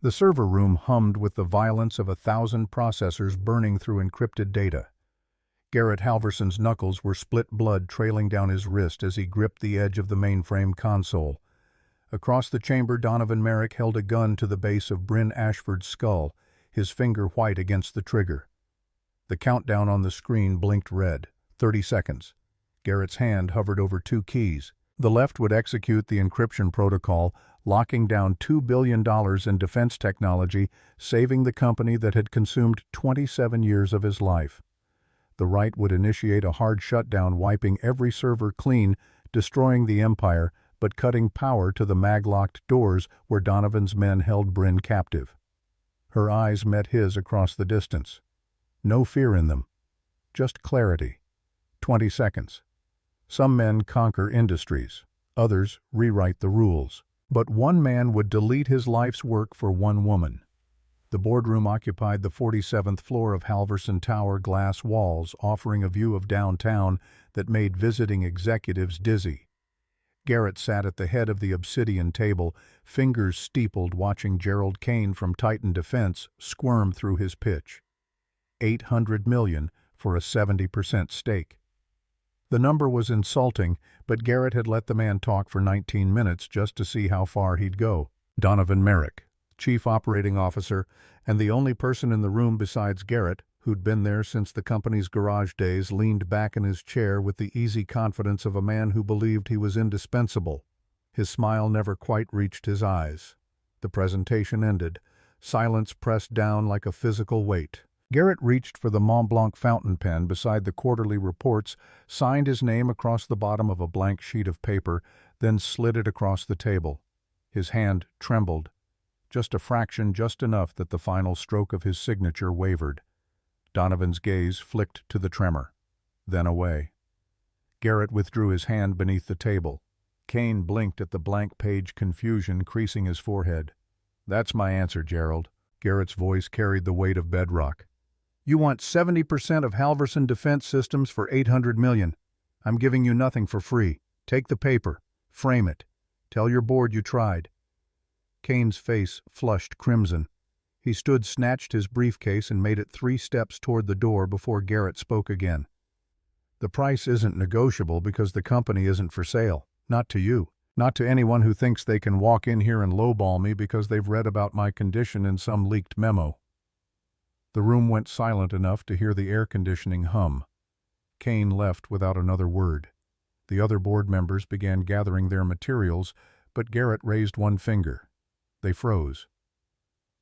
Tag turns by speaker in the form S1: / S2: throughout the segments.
S1: The server room hummed with the violence of 1,000 processors burning through encrypted data. Garrett Halverson's knuckles were split blood trailing down his wrist as he gripped the edge of the mainframe console. Across the chamber, Donovan Merrick held a gun to the base of Bryn Ashford's skull, his finger white against the trigger. The countdown on the screen blinked red. 30 seconds. Garrett's hand hovered over two keys. The left would execute the encryption protocol, locking down $2 billion in defense technology, saving the company that had consumed 27 years of his life. The right would initiate a hard shutdown, wiping every server clean, destroying the empire, but cutting power to the mag-locked doors where Donovan's men held Bryn captive. Her eyes met his across the distance. No fear in them. Just clarity. 20 seconds. Some men conquer industries. Others rewrite the rules. But one man would delete his life's work for one woman. The boardroom occupied the 47th floor of Halverson Tower, glass walls offering a view of downtown that made visiting executives dizzy. Garrett sat at the head of the obsidian table, fingers steepled, watching Gerald Kane from Titan Defense squirm through his pitch. $800 million for a 70% stake. The number was insulting, but Garrett had let the man talk for 19 minutes just to see how far he'd go. Donovan Merrick, Chief Operating Officer, and the only person in the room besides Garrett, who'd been there since the company's garage days, leaned back in his chair with the easy confidence of a man who believed he was indispensable. His smile never quite reached his eyes. The presentation ended. Silence pressed down like a physical weight. Garrett reached for the Mont Blanc fountain pen beside the quarterly reports, signed his name across the bottom of a blank sheet of paper, then slid it across the table. His hand trembled. Just a fraction, just enough that the final stroke of his signature wavered. Donovan's gaze flicked to the tremor, then away. Garrett withdrew his hand beneath the table. Kane blinked at the blank page, confusion creasing his forehead. "That's my answer, Gerald." Garrett's voice carried the weight of bedrock. "You want 70% of Halverson Defense Systems for $800 million. I'm giving you nothing for free. Take the paper. Frame it. Tell your board you tried." Kane's face flushed crimson. He stood, snatched his briefcase, and made it 3 steps toward the door before Garrett spoke again. "The price isn't negotiable because the company isn't for sale. Not to you. Not to anyone who thinks they can walk in here and lowball me because they've read about my condition in some leaked memo." The room went silent enough to hear the air conditioning hum. Kane left without another word. The other board members began gathering their materials, but Garrett raised one finger. They froze.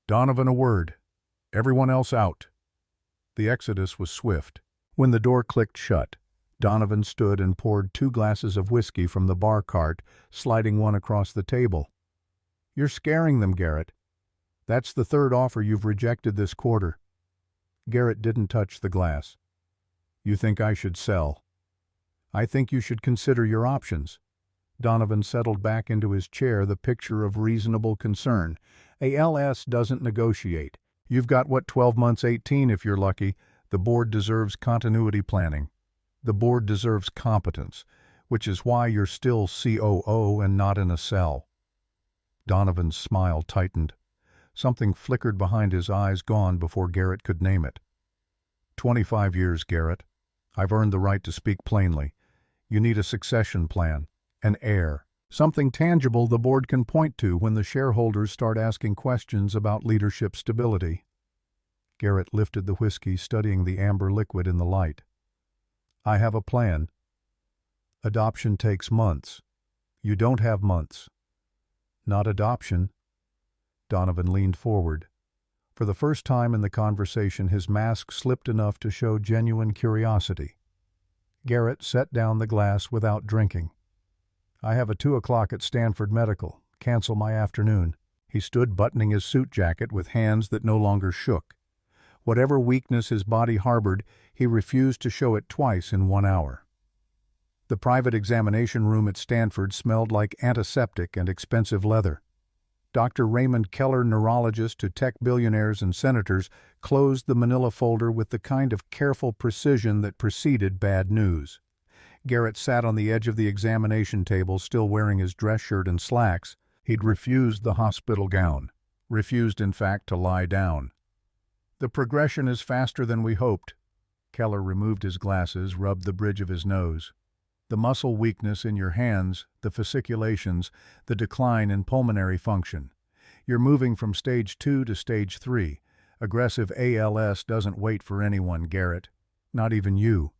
S1: "Donovan, a word. Everyone else out." The exodus was swift. When the door clicked shut, Donovan stood and poured 2 glasses of whiskey from the bar cart, sliding one across the table. "You're scaring them, Garrett. That's the 3rd offer you've rejected this quarter." Garrett didn't touch the glass. "You think I should sell?" "I think you should consider your options." Donovan settled back into his chair, the picture of reasonable concern. "ALS doesn't negotiate. You've got, 12 months, 18 if you're lucky. The board deserves continuity planning. The board deserves competence, which is why you're still COO and not in a cell." Donovan's smile tightened. Something flickered behind his eyes, gone before Garrett could name it. 25 years, Garrett. I've earned the right to speak plainly. You need a succession plan, an heir, something tangible the board can point to when the shareholders start asking questions about leadership stability. Garrett lifted the whiskey, studying the amber liquid in the light. "I have a plan. Adoption takes months. You don't have months." "Not adoption." Donovan leaned forward. For the first time in the conversation, his mask slipped enough to show genuine curiosity. Garrett set down the glass without drinking. "I have a 2 o'clock at Stanford Medical. Cancel my afternoon." He stood, buttoning his suit jacket with hands that no longer shook. Whatever weakness his body harbored, he refused to show it twice in 1 hour. The private examination room at Stanford smelled like antiseptic and expensive leather. Dr. Raymond Keller, neurologist to tech billionaires and senators, closed the manila folder with the kind of careful precision that preceded bad news. Garrett sat on the edge of the examination table, still wearing his dress shirt and slacks. He'd refused the hospital gown, refused in fact to lie down. The progression is faster than we hoped. Keller removed his glasses, rubbed the bridge of his nose. The muscle weakness in your hands, the fasciculations, the decline in pulmonary function. You're moving from stage 2 to stage 3. Aggressive ALS doesn't wait for anyone, Garrett. Not even you.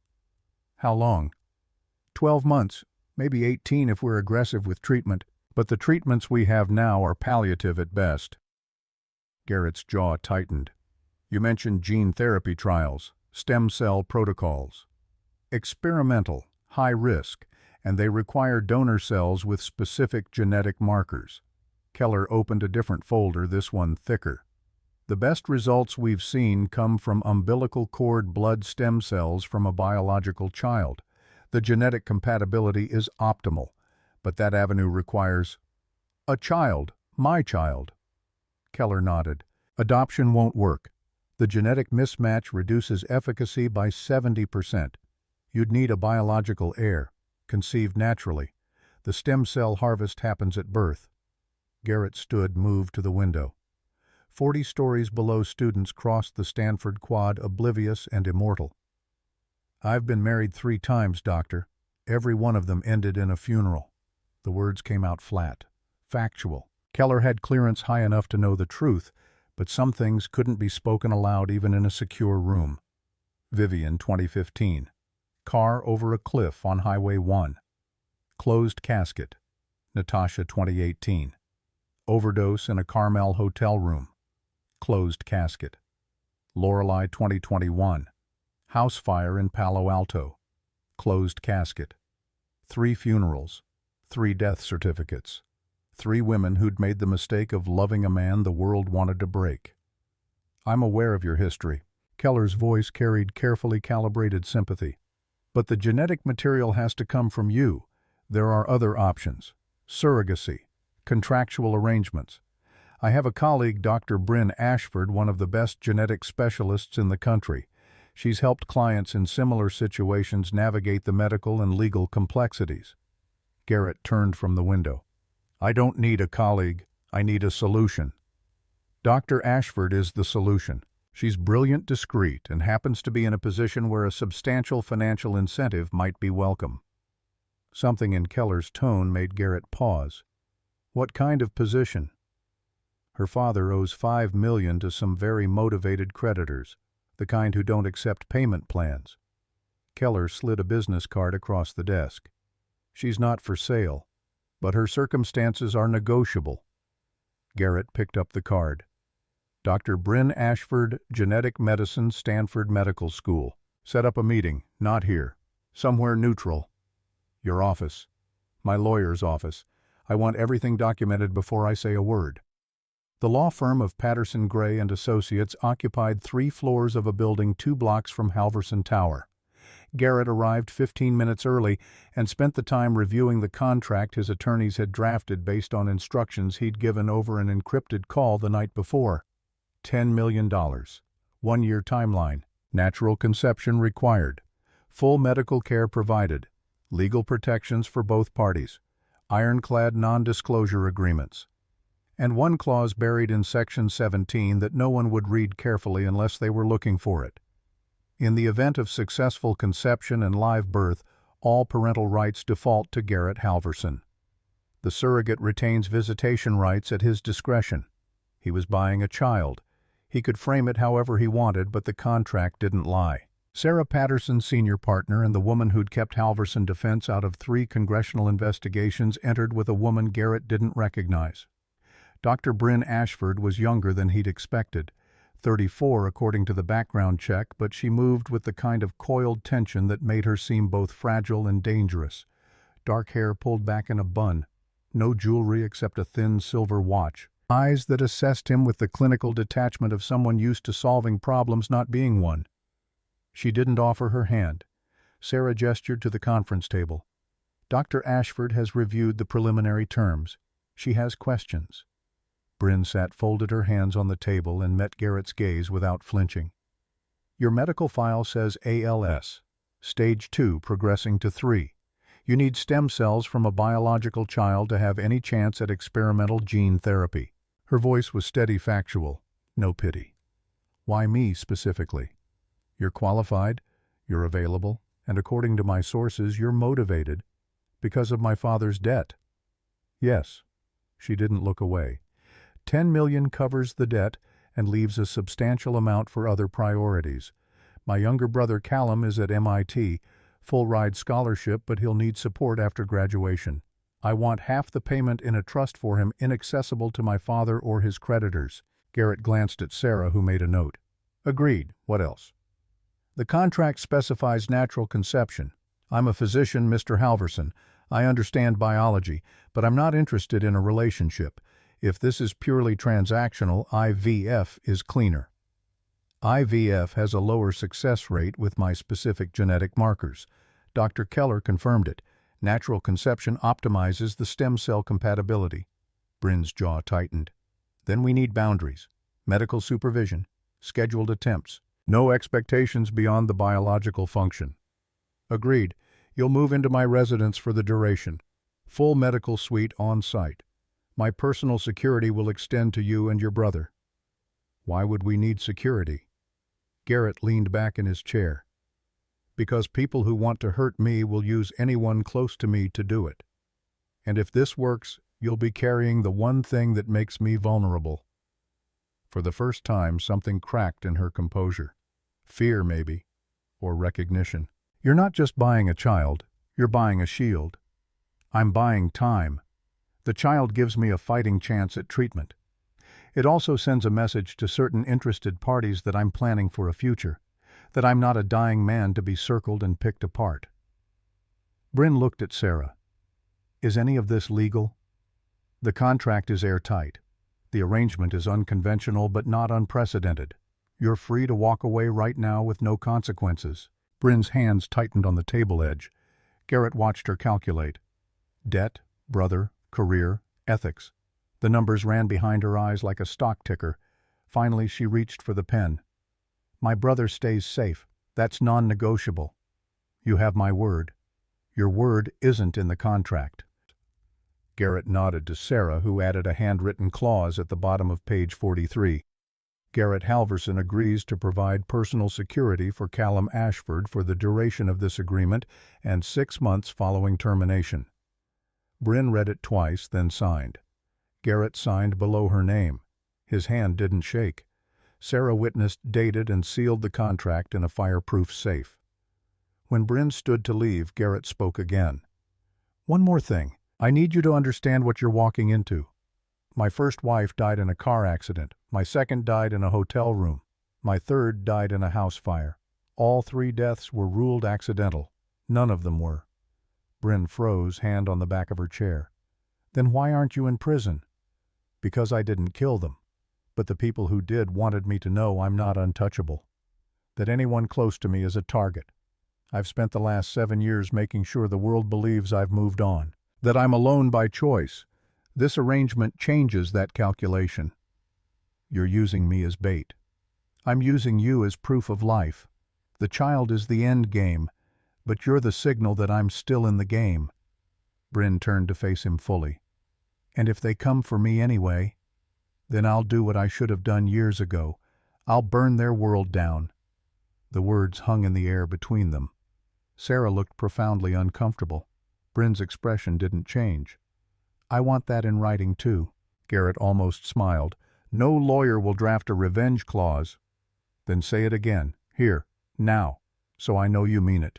S1: How long? 12 months, maybe 18 if we're aggressive with treatment, but the treatments we have now are palliative at best. Garrett's jaw tightened. You mentioned gene therapy trials, stem cell protocols. Experimental, high risk, and they require donor cells with specific genetic markers. Keller opened a different folder, this one thicker. The best results we've seen come from umbilical cord blood stem cells from a biological child. The genetic compatibility is optimal, but that avenue requires a child, my child. Keller nodded. Adoption won't work. The genetic mismatch reduces efficacy by 70%. You'd need a biological heir, conceived naturally. The stem cell harvest happens at birth. Garrett stood, moved to the window. 40 stories below, students crossed the Stanford Quad, oblivious and immortal. I've been married 3 times, doctor. Every one of them ended in a funeral. The words came out flat, factual. Keller had clearance high enough to know the truth, but some things couldn't be spoken aloud even in a secure room. Vivian, 2015. Car over a cliff on Highway 1. Closed casket. Natasha, 2018. Overdose in a Carmel hotel room. Closed casket. Lorelei, 2021. House fire in Palo Alto. Closed casket. 3 funerals. 3 death certificates. 3 women who'd made the mistake of loving a man the world wanted to break. I'm aware of your history. Keller's voice carried carefully calibrated sympathy. But the genetic material has to come from you. There are other options. Surrogacy. Contractual arrangements. I have a colleague, Dr. Bryn Ashford, one of the best genetic specialists in the country. She's helped clients in similar situations navigate the medical and legal complexities. Garrett turned from the window. I don't need a colleague. I need a solution. Dr. Ashford is the solution. She's brilliant, discreet, and happens to be in a position where a substantial financial incentive might be welcome. Something in Keller's tone made Garrett pause. What kind of position? Her father owes $5 million to some very motivated creditors, the kind who don't accept payment plans. Keller slid a business card across the desk. She's not for sale, but her circumstances are negotiable. Garrett picked up the card. Dr. Bryn Ashford, Genetic Medicine, Stanford Medical School. Set up a meeting, not here. Somewhere neutral. Your office. My lawyer's office. I want everything documented before I say a word. The law firm of Patterson Gray and Associates occupied 3 floors of a building 2 blocks from Halverson Tower. Garrett arrived 15 minutes early and spent the time reviewing the contract his attorneys had drafted based on instructions he'd given over an encrypted call the night before. $10 million. 1-year timeline. Natural conception required. Full medical care provided. Legal protections for both parties. Ironclad non-disclosure agreements. And 1 clause buried in Section 17 that no one would read carefully unless they were looking for it. In the event of successful conception and live birth, all parental rights default to Garrett Halverson. The surrogate retains visitation rights at his discretion. He was buying a child. He could frame it however he wanted, but the contract didn't lie. Sarah Patterson, senior partner, and the woman who'd kept Halverson defense out of 3 congressional investigations, entered with a woman Garrett didn't recognize. Dr. Bryn Ashford was younger than he'd expected, 34 according to the background check, but she moved with the kind of coiled tension that made her seem both fragile and dangerous. Dark hair pulled back in a bun, no jewelry except a thin silver watch, eyes that assessed him with the clinical detachment of someone used to solving problems not being one. She didn't offer her hand. Sarah gestured to the conference table. Dr. Ashford has reviewed the preliminary terms. She has questions. Bryn sat, folded her hands on the table, and met Garrett's gaze without flinching. Your medical file says ALS, stage 2 progressing to 3. You need stem cells from a biological child to have any chance at experimental gene therapy. Her voice was steady, factual, no pity. Why me specifically? You're qualified, you're available, and according to my sources, you're motivated because of my father's debt. Yes. She didn't look away. 10 million covers the debt and leaves a substantial amount for other priorities. My younger brother Callum is at MIT, full ride scholarship, but he'll need support after graduation. I want half the payment in a trust for him, inaccessible to my father or his creditors. Garrett glanced at Sarah, who made a note. Agreed. What else? The contract specifies natural conception. I'm a physician, Mr. Halverson. I understand biology, but I'm not interested in a relationship. If this is purely transactional, IVF is cleaner. IVF has a lower success rate with my specific genetic markers. Dr. Keller confirmed it. Natural conception optimizes the stem cell compatibility. Bryn's jaw tightened. Then we need boundaries, medical supervision, scheduled attempts. No expectations beyond the biological function. Agreed. You'll move into my residence for the duration. Full medical suite on site. My personal security will extend to you and your brother. Why would we need security? Garrett leaned back in his chair. Because people who want to hurt me will use anyone close to me to do it. And if this works, you'll be carrying the one thing that makes me vulnerable. For the first time, something cracked in her composure. Fear, maybe, or recognition. You're not just buying a child, you're buying a shield. I'm buying time. The child gives me a fighting chance at treatment. It also sends a message to certain interested parties that I'm planning for a future, that I'm not a dying man to be circled and picked apart. Bryn looked at Sarah. Is any of this legal? The contract is airtight. The arrangement is unconventional but not unprecedented. You're free to walk away right now with no consequences. Bryn's hands tightened on the table edge. Garrett watched her calculate. Debt, brother, career, ethics. The numbers ran behind her eyes like a stock ticker. Finally, she reached for the pen. My brother stays safe. That's non-negotiable. You have my word. Your word isn't in the contract. Garrett nodded to Sarah, who added a handwritten clause at the bottom of page 43. Garrett Halverson agrees to provide personal security for Callum Ashford for the duration of this agreement and 6 months following termination. Bryn read it twice, then signed. Garrett signed below her name. His hand didn't shake. Sarah witnessed, dated, and sealed the contract in a fireproof safe. When Bryn stood to leave, Garrett spoke again. One more thing. I need you to understand what you're walking into. My first wife died in a car accident. My second died in a hotel room. My third died in a house fire. All 3 deaths were ruled accidental. None of them were. Bryn froze, hand on the back of her chair. Then why aren't you in prison? Because I didn't kill them. But the people who did wanted me to know I'm not untouchable. That anyone close to me is a target. I've spent the last 7 years making sure the world believes I've moved on. That I'm alone by choice. This arrangement changes that calculation. You're using me as bait. I'm using you as proof of life. The child is the end game, but you're the signal that I'm still in the game. Bryn turned to face him fully. And if they come for me anyway, then I'll do what I should have done years ago. I'll burn their world down. The words hung in the air between them. Sarah looked profoundly uncomfortable. Bryn's expression didn't change. I want that in writing too. Garrett almost smiled. No lawyer will draft a revenge clause. Then say it again, here, now, so I know you mean it.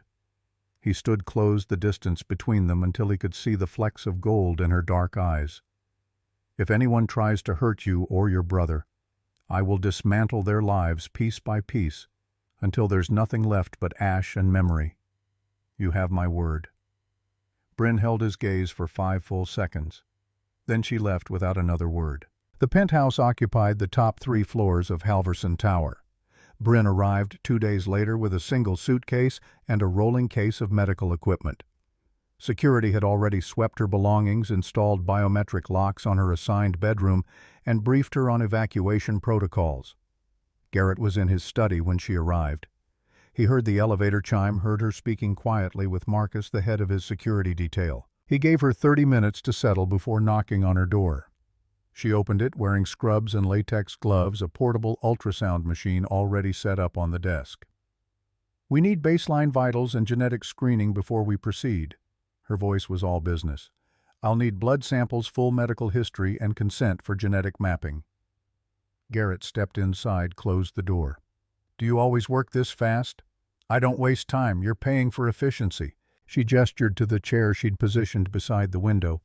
S1: He stood, closed the distance between them until he could see the flecks of gold in her dark eyes. If anyone tries to hurt you or your brother, I will dismantle their lives piece by piece until there's nothing left but ash and memory. You have my word. Bryn held his gaze for 5 full seconds. Then she left without another word. The penthouse occupied the top 3 floors of Halverson Tower. Bryn arrived 2 days later with a single suitcase and a rolling case of medical equipment. Security had already swept her belongings, installed biometric locks on her assigned bedroom, and briefed her on evacuation protocols. Garrett was in his study when she arrived. He heard the elevator chime, heard her speaking quietly with Marcus, the head of his security detail. He gave her 30 minutes to settle before knocking on her door. She opened it, wearing scrubs and latex gloves, a portable ultrasound machine already set up on the desk. "We need baseline vitals and genetic screening before we proceed." Her voice was all business. "I'll need blood samples, full medical history, and consent for genetic mapping." Garrett stepped inside, closed the door. "Do you always work this fast?" "I don't waste time. You're paying for efficiency." She gestured to the chair she'd positioned beside the window.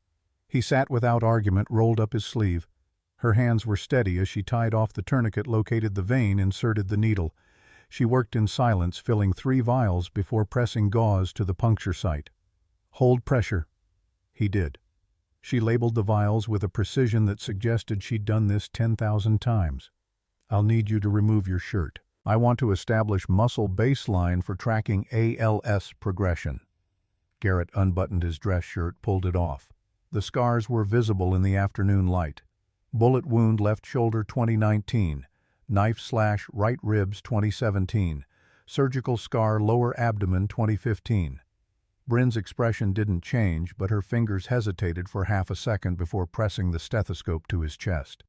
S1: He sat without argument, rolled up his sleeve. Her hands were steady as she tied off the tourniquet, located the vein, inserted the needle. She worked in silence, filling 3 vials before pressing gauze to the puncture site. "Hold pressure." He did. She labeled the vials with a precision that suggested she'd done this 10,000 times. "I'll need you to remove your shirt. I want to establish muscle baseline for tracking ALS progression." Garrett unbuttoned his dress shirt, pulled it off. The scars were visible in the afternoon light. Bullet wound left shoulder 2019, knife slash right ribs 2017, surgical scar lower abdomen 2015. Bryn's expression didn't change, but her fingers hesitated for half a second before pressing the stethoscope to his chest.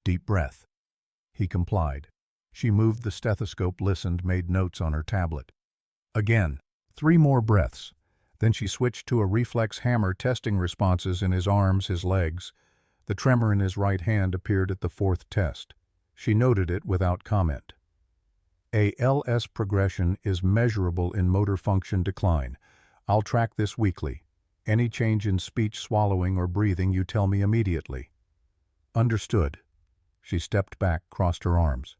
S1: "Deep breath." He complied. She moved the stethoscope, listened, made notes on her tablet. Again, 3 more breaths. Then she switched to a reflex hammer, testing responses in his arms, his legs. The tremor in his right hand appeared at the 4th test. She noted it without comment. ALS progression is measurable in motor function decline. I'll track this weekly. Any change in speech, swallowing, or breathing, you tell me immediately." "Understood." She stepped back, crossed her arms.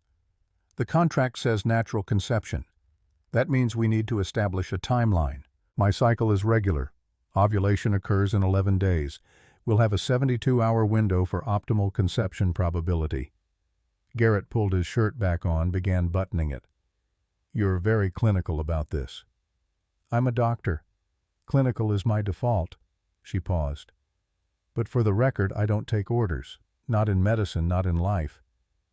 S1: "The contract says natural conception. That means we need to establish a timeline. My cycle is regular. Ovulation occurs in 11 days. We'll have a 72-hour window for optimal conception probability." Garrett pulled his shirt back on, began buttoning it. "You're very clinical about this." "I'm a doctor. Clinical is my default." She paused. "But for the record, I don't take orders. Not in medicine, not in life.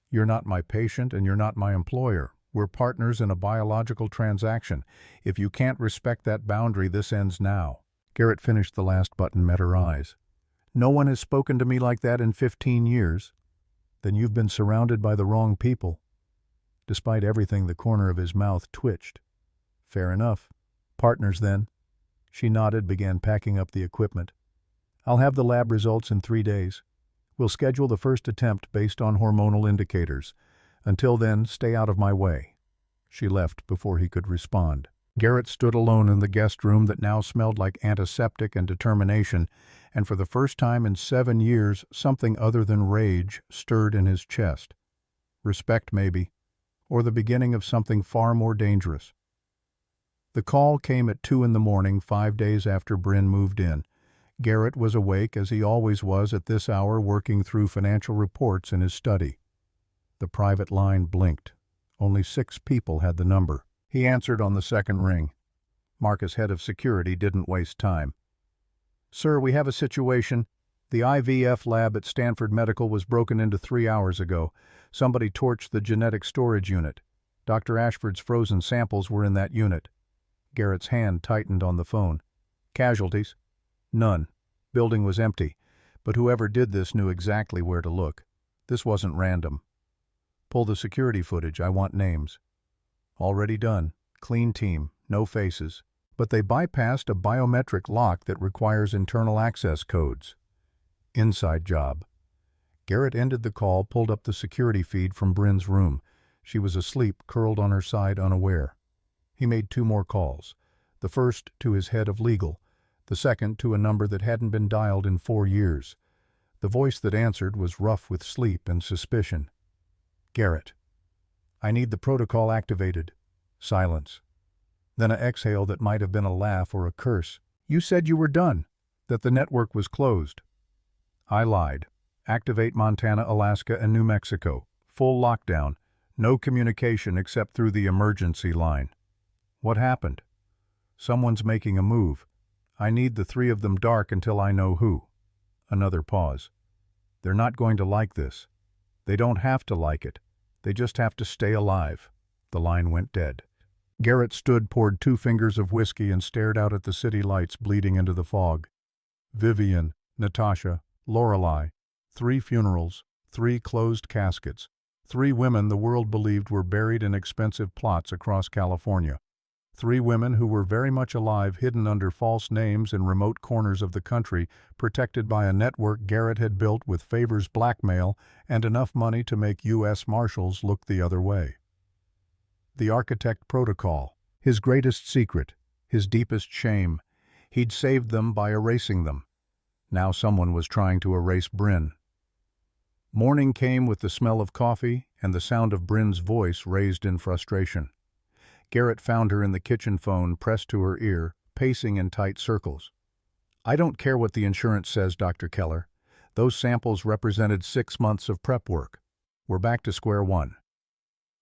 S1: You're not my patient and you're not my employer. We're partners in a biological transaction. If you can't respect that boundary, this ends now." Garrett finished the last button, met her eyes. "No one has spoken to me like that in 15 years. Then you've been surrounded by the wrong people." Despite everything, the corner of his mouth twitched. "Fair enough. Partners, then." She nodded, began packing up the equipment. "I'll have the lab results in 3 days. We'll schedule the first attempt based on hormonal indicators. Until then, stay out of my way." She left before he could respond. Garrett stood alone in the guest room that now smelled like antiseptic and determination, and for the first time in 7 years, something other than rage stirred in his chest. Respect, maybe, or the beginning of something far more dangerous. The call came at 2 in the morning, 5 days after Bryn moved in. Garrett was awake, as he always was at this hour, working through financial reports in his study. The private line blinked. Only 6 people had the number. He answered on the second ring. Marcus, head of security, didn't waste time. "Sir, we have a situation. The IVF lab at Stanford Medical was broken into 3 hours ago. Somebody torched the genetic storage unit. Dr. Ashford's frozen samples were in that unit." Garrett's hand tightened on the phone. "Casualties?" "None. Building was empty. But whoever did this knew exactly where to look. This wasn't random." "Pull the security footage. I want names." "Already done. Clean team. No faces. But they bypassed a biometric lock that requires internal access codes." "Inside job." Garrett ended the call, pulled up the security feed from Bryn's room. She was asleep, curled on her side, unaware. He made 2 more calls. The first to his head of legal. The second to a number that hadn't been dialed in 4 years. The voice that answered was rough with sleep and suspicion. "Garrett, I need the protocol activated." Silence. Then an exhale that might have been a laugh or a curse. "You said you were done, that the network was closed." "I lied. Activate Montana, Alaska, and New Mexico. Full lockdown. No communication except through the emergency line." "What happened?" "Someone's making a move. I need the 3 of them dark until I know who." Another pause. "They're not going to like this. They don't have to like it. They just have to stay alive." The line went dead. Garrett stood, poured 2 fingers of whiskey, and stared out at the city lights bleeding into the fog. Vivian, Natasha, Lorelei. 3 funerals, 3 closed caskets, 3 women the world believed were buried in expensive plots across California. 3 women who were very much alive, hidden under false names in remote corners of the country, protected by a network Garrett had built with favors, blackmail, and enough money to make U.S. Marshals look the other way. The architect protocol, his greatest secret, his deepest shame. He'd saved them by erasing them. Now someone was trying to erase Bryn. Morning came with the smell of coffee and the sound of Bryn's voice raised in frustration. Garrett found her in the kitchen, phone pressed to her ear, pacing in tight circles. "I don't care what the insurance says, Dr. Keller. Those samples represented 6 months of prep work. We're back to square one."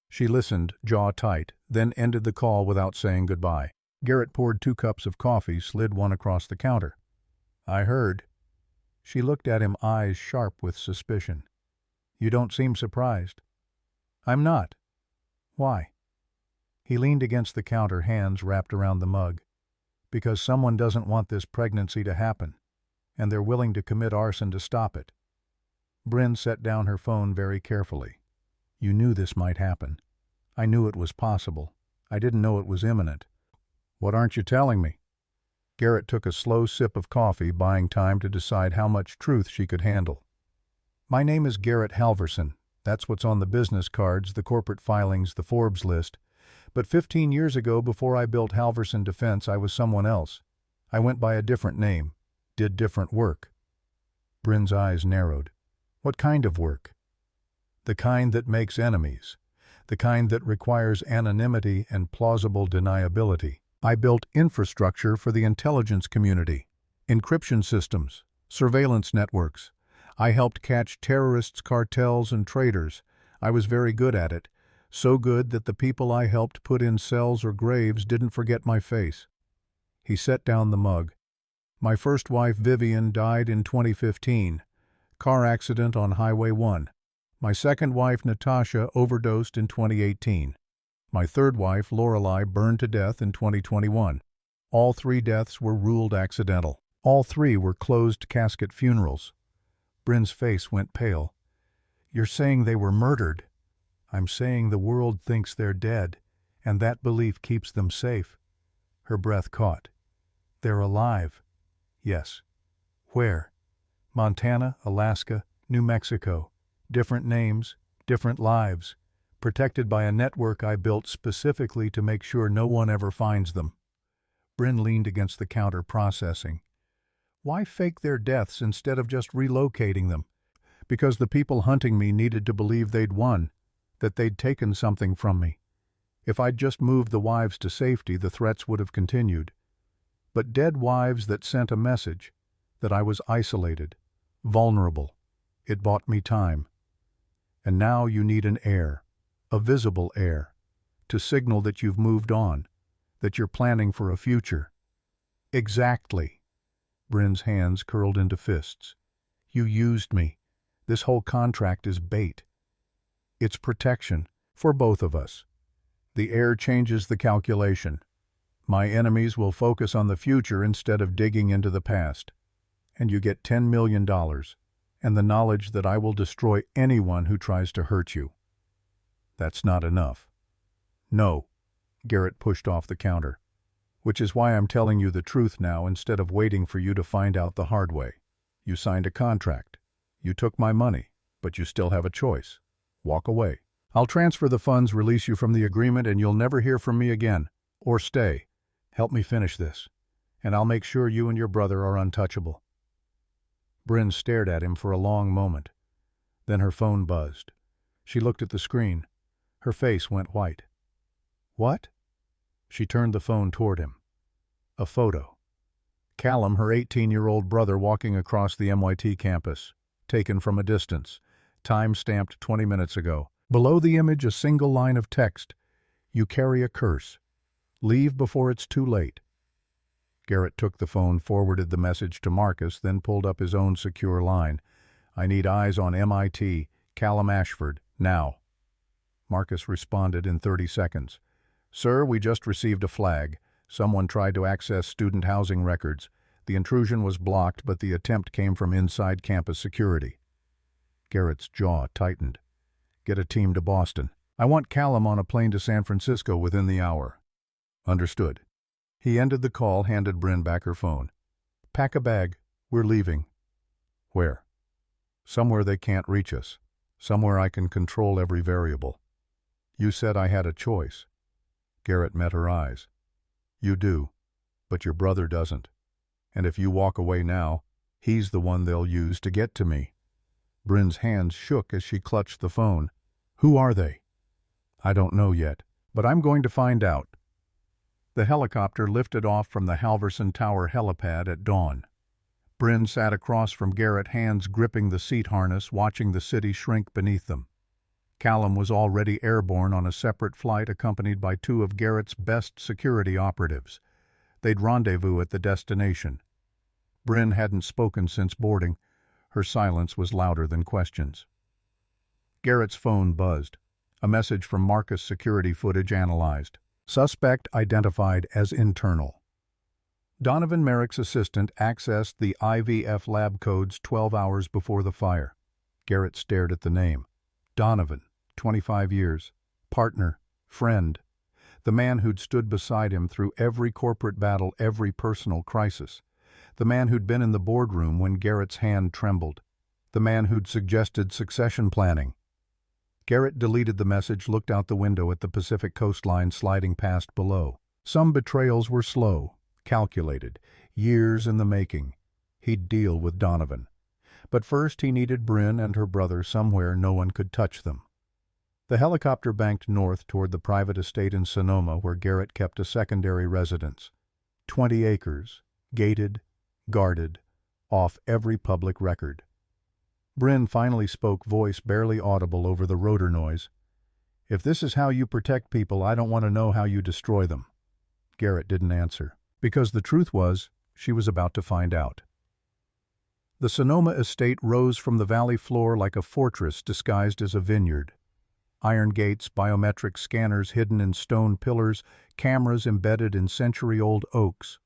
S1: She listened, jaw tight, then ended the call without saying goodbye. Garrett poured 2 cups of coffee, slid one across the counter. "I heard." She looked at him, eyes sharp with suspicion. "You don't seem surprised." "I'm not." "Why?" He leaned against the counter, hands wrapped around the mug. "Because someone doesn't want this pregnancy to happen, and they're willing to commit arson to stop it." Bryn set down her phone very carefully. "You knew this might happen. I knew it was possible. I didn't know it was imminent." "What aren't you telling me?" Garrett took a slow sip of coffee, buying time to decide how much truth she could handle. "My name is Garrett Halverson. That's what's on the business cards, the corporate filings, the Forbes list. But 15 years ago, before I built Halverson Defense, I was someone else. I went by a different name, did different work." Bryn's eyes narrowed. "What kind of work?" "The kind that makes enemies. The kind that requires anonymity and plausible deniability. I built infrastructure for the intelligence community, encryption systems, surveillance networks. I helped catch terrorists, cartels, and traitors. I was very good at it. So good that the people I helped put in cells or graves didn't forget my face." He set down the mug. "My first wife, Vivian, died in 2015. Car accident on Highway 1. My second wife, Natasha, overdosed in 2018. My third wife, Lorelei, burned to death in 2021. All 3 deaths were ruled accidental. All 3 were closed casket funerals." Bryn's face went pale. "You're saying they were murdered?" "I'm saying the world thinks they're dead, and that belief keeps them safe." Her breath caught. "They're alive." "Yes." "Where?" "Montana, Alaska, New Mexico. Different names, different lives. Protected by a network I built specifically to make sure no one ever finds them." Bryn leaned against the counter, processing. "Why fake their deaths instead of just relocating them?" "Because the people hunting me needed to believe they'd won, that they'd taken something from me. If I'd just moved the wives to safety, the threats would have continued. But dead wives that sent a message, that I was isolated, vulnerable. It bought me time. And now you need an heir, a visible heir, to signal that you've moved on, that you're planning for a future." "Exactly." Bryn's hands curled into fists. "You used me. This whole contract is bait. It's protection, for both of us. The heir changes the calculation. My enemies will focus on the future instead of digging into the past. And you get $10 million, and the knowledge that I will destroy anyone who tries to hurt you." "That's not enough." "No." Garrett pushed off the counter. "Which is why I'm telling you the truth now instead of waiting for you to find out the hard way. You signed a contract. You took my money, but you still have a choice. Walk away. I'll transfer the funds, release you from the agreement, and you'll never hear from me again. Or stay. Help me finish this, and I'll make sure you and your brother are untouchable." Bryn stared at him for a long moment. Then her phone buzzed. She looked at the screen. Her face went white. "What?" She turned the phone toward him. A photo. Callum, her 18-year-old brother, walking across the MIT campus, taken from a distance, time-stamped 20 minutes ago. Below the image, a single line of text. "You carry a curse. Leave before it's too late." Garrett took the phone, forwarded the message to Marcus, then pulled up his own secure line. "I need eyes on MIT, Callum Ashford, now." Marcus responded in 30 seconds. "Sir, we just received a flag. Someone tried to access student housing records. The intrusion was blocked, but the attempt came from inside campus security." Garrett's jaw tightened. Get a team to Boston. I want Callum on a plane to San Francisco within the hour. Understood. He ended the call, handed Bryn back her phone. Pack a bag. We're leaving. Where? Somewhere they can't reach us. Somewhere I can control every variable. You said I had a choice. Garrett met her eyes. You do, but your brother doesn't. And if you walk away now, he's the one they'll use to get to me. Bryn's hands shook as she clutched the phone. Who are they? I don't know yet, but I'm going to find out. The helicopter lifted off from the Halverson Tower helipad at dawn. Bryn sat across from Garrett, hands gripping the seat harness, watching the city shrink beneath them. Callum was already airborne on a separate flight, accompanied by two of Garrett's best security operatives. They'd rendezvous at the destination. Bryn hadn't spoken since boarding. Her silence was louder than questions. Garrett's phone buzzed. A message from Marcus, security footage analyzed. Suspect identified as internal. Donovan Merrick's assistant accessed the IVF lab codes 12 hours before the fire. Garrett stared at the name. Donovan, 25 years, partner, friend, the man who'd stood beside him through every corporate battle, every personal crisis, the man who'd been in the boardroom when Garrett's hand trembled, the man who'd suggested succession planning. Garrett deleted the message, looked out the window at the Pacific coastline sliding past below. Some betrayals were slow, calculated, years in the making. He'd deal with Donovan. But first he needed Bryn and her brother somewhere no one could touch them. The helicopter banked north toward the private estate in Sonoma where Garrett kept a secondary residence. 20 acres, gated, guarded, off every public record. Bryn finally spoke, voice barely audible over the rotor noise. If this is how you protect people, I don't want to know how you destroy them. Garrett didn't answer, because the truth was, she was about to find out. The Sonoma estate rose from the valley floor like a fortress disguised as a vineyard. Iron gates, biometric scanners hidden in stone pillars, cameras embedded in century-old oaks.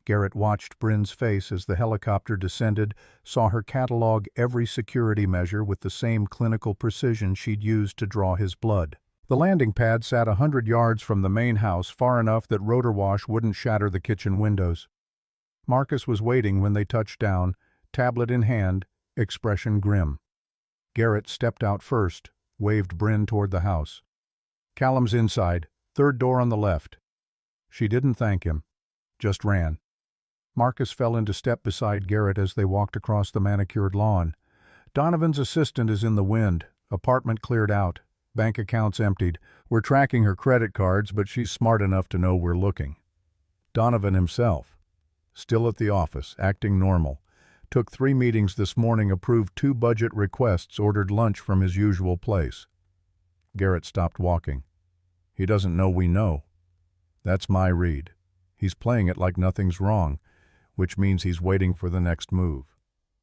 S1: Garrett watched Bryn's face as the helicopter descended, saw her catalog every security measure with the same clinical precision she'd used to draw his blood. The landing pad sat 100 yards from the main house, far enough that rotor wash wouldn't shatter the kitchen windows. Marcus was waiting when they touched down, tablet in hand, expression grim. Garrett stepped out first, waved Bryn toward the house. Callum's inside, third door on the left. She didn't thank him, just ran. Marcus fell into step beside Garrett as they walked across the manicured lawn. Donovan's assistant is in the wind, apartment cleared out, bank accounts emptied. We're tracking her credit cards, but she's smart enough to know we're looking. Donovan himself, still at the office, acting normal. Took 3 meetings this morning, approved 2 budget requests, ordered lunch from his usual place. Garrett stopped walking. He doesn't know we know. That's my read. He's playing it like nothing's wrong, which means he's waiting for the next move.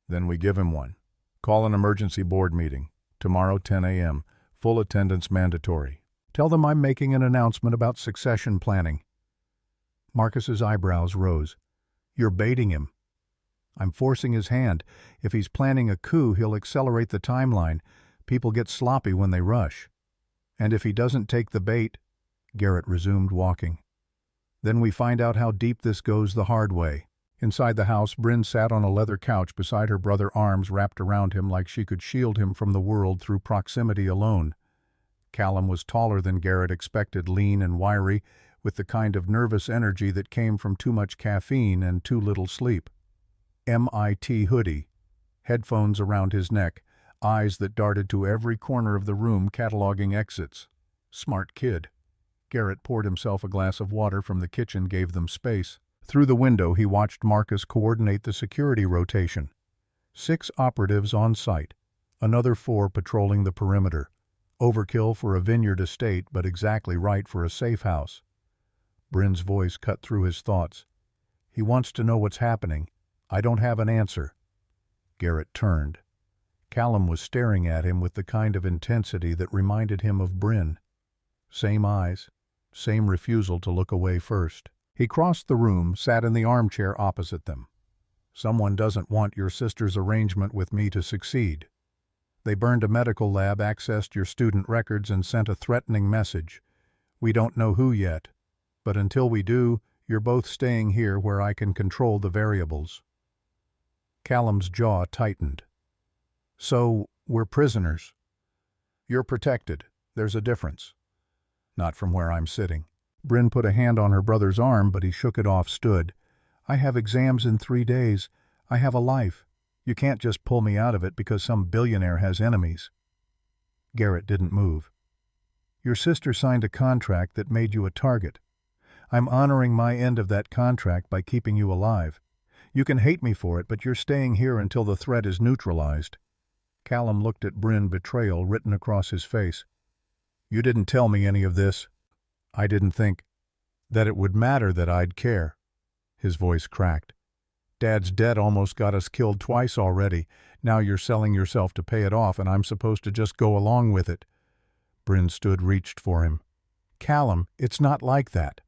S1: Then we give him one. Call an emergency board meeting. Tomorrow, 10 a.m. Full attendance mandatory. Tell them I'm making an announcement about succession planning. Marcus's eyebrows rose. You're baiting him. I'm forcing his hand. If he's planning a coup, he'll accelerate the timeline. People get sloppy when they rush. And if he doesn't take the bait, Garrett resumed walking. Then we find out how deep this goes the hard way. Inside the house, Bryn sat on a leather couch beside her brother, arms wrapped around him like she could shield him from the world through proximity alone. Callum was taller than Garrett expected, lean and wiry, with the kind of nervous energy that came from too much caffeine and too little sleep. MIT hoodie, headphones around his neck, eyes that darted to every corner of the room cataloging exits. Smart kid. Garrett poured himself a glass of water from the kitchen, gave them space. Through the window, he watched Marcus coordinate the security rotation. 6 operatives on site, another 4 patrolling the perimeter. Overkill for a vineyard estate, but exactly right for a safe house. Bryn's voice cut through his thoughts. He wants to know what's happening. I don't have an answer. Garrett turned. Callum was staring at him with the kind of intensity that reminded him of Bryn. Same eyes, same refusal to look away first. He crossed the room, sat in the armchair opposite them. Someone doesn't want your sister's arrangement with me to succeed. They burned a medical lab, accessed your student records, and sent a threatening message. We don't know who yet, but until we do, you're both staying here where I can control the variables." Callum's jaw tightened. "So, we're prisoners?" "You're protected. There's a difference." "Not from where I'm sitting." Bryn put a hand on her brother's arm, but he shook it off, stood. "I have exams in 3 days. I have a life. You can't just pull me out of it because some billionaire has enemies." Garrett didn't move. "Your sister signed a contract that made you a target. I'm honoring my end of that contract by keeping you alive. You can hate me for it, but you're staying here until the threat is neutralized." Callum looked at Bryn, betrayal written across his face. "You didn't tell me any of this." "I didn't think that it would matter, that I'd care." His voice cracked. "Dad's debt almost got us killed twice already. Now you're selling yourself to pay it off, and I'm supposed to just go along with it." Bryn stood, reached for him. "Callum, it's not like that."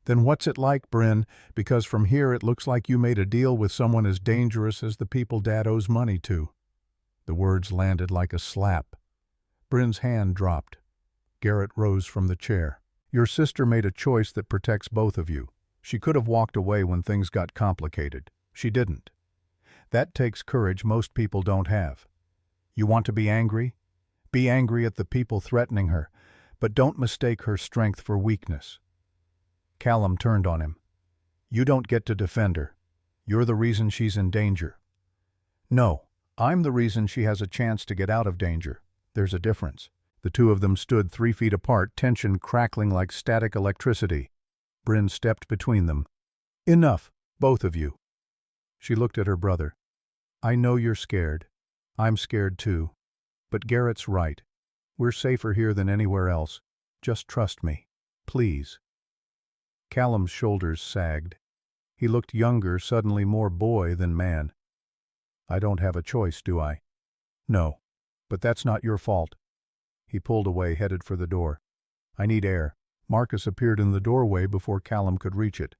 S1: "Then what's it like, Bryn? Because from here it looks like you made a deal with someone as dangerous as the people Dad owes money to." The words landed like a slap. Bryn's hand dropped. Garrett rose from the chair. "Your sister made a choice that protects both of you. She could have walked away when things got complicated. She didn't. That takes courage most people don't have. You want to be angry? Be angry at the people threatening her, but don't mistake her strength for weakness." Callum turned on him. "You don't get to defend her. You're the reason she's in danger." "No, I'm the reason she has a chance to get out of danger. There's a difference." The two of them stood 3 feet apart, tension crackling like static electricity. Bryn stepped between them. "Enough, both of you." She looked at her brother. "I know you're scared. I'm scared too. But Garrett's right. We're safer here than anywhere else. Just trust me. Please." Callum's shoulders sagged. He looked younger, suddenly more boy than man. "I don't have a choice, do I?" "No. But that's not your fault." He pulled away, headed for the door. "I need air." Marcus appeared in the doorway before Callum could reach it.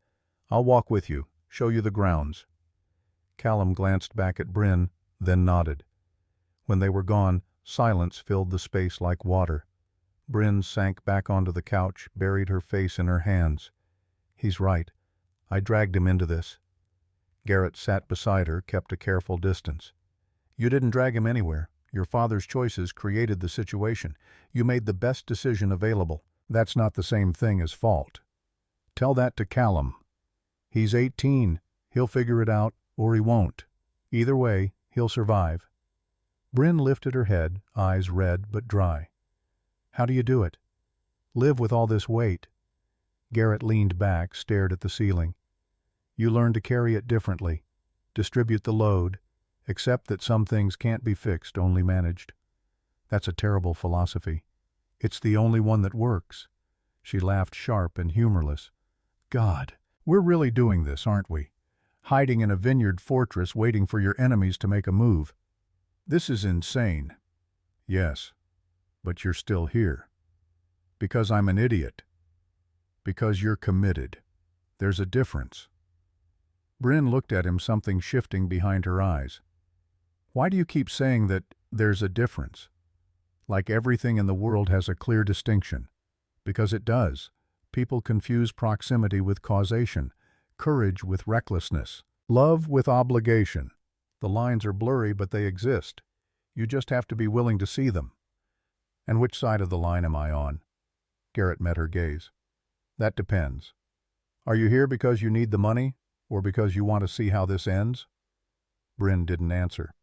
S1: "I'll walk with you, show you the grounds." Callum glanced back at Bryn, then nodded. When they were gone, silence filled the space like water. Bryn sank back onto the couch, buried her face in her hands. "He's right. I dragged him into this." Garrett sat beside her, kept a careful distance. "You didn't drag him anywhere. Your father's choices created the situation. You made the best decision available. That's not the same thing as fault. Tell that to Callum. He's 18. He'll figure it out, or he won't. Either way, he'll survive." Bryn lifted her head, eyes red but dry. "How do you do it? Live with all this weight?" Garrett leaned back, stared at the ceiling. "You learn to carry it differently. Distribute the load. Accept that some things can't be fixed, only managed." "That's a terrible philosophy." "It's the only one that works." She laughed, sharp and humorless. "God, we're really doing this, aren't we? Hiding in a vineyard fortress waiting for your enemies to make a move. This is insane." "Yes, but you're still here." "Because I'm an idiot." "Because you're committed. There's a difference." Bryn looked at him, something shifting behind her eyes. "Why do you keep saying that there's a difference? Like everything in the world has a clear distinction." "Because it does. People confuse proximity with causation, courage with recklessness, love with obligation. The lines are blurry, but they exist. You just have to be willing to see them." "And which side of the line am I on?" Garrett met her gaze. "That depends. Are you here because you need the money, or because you want to see how this ends?" Bryn didn't answer.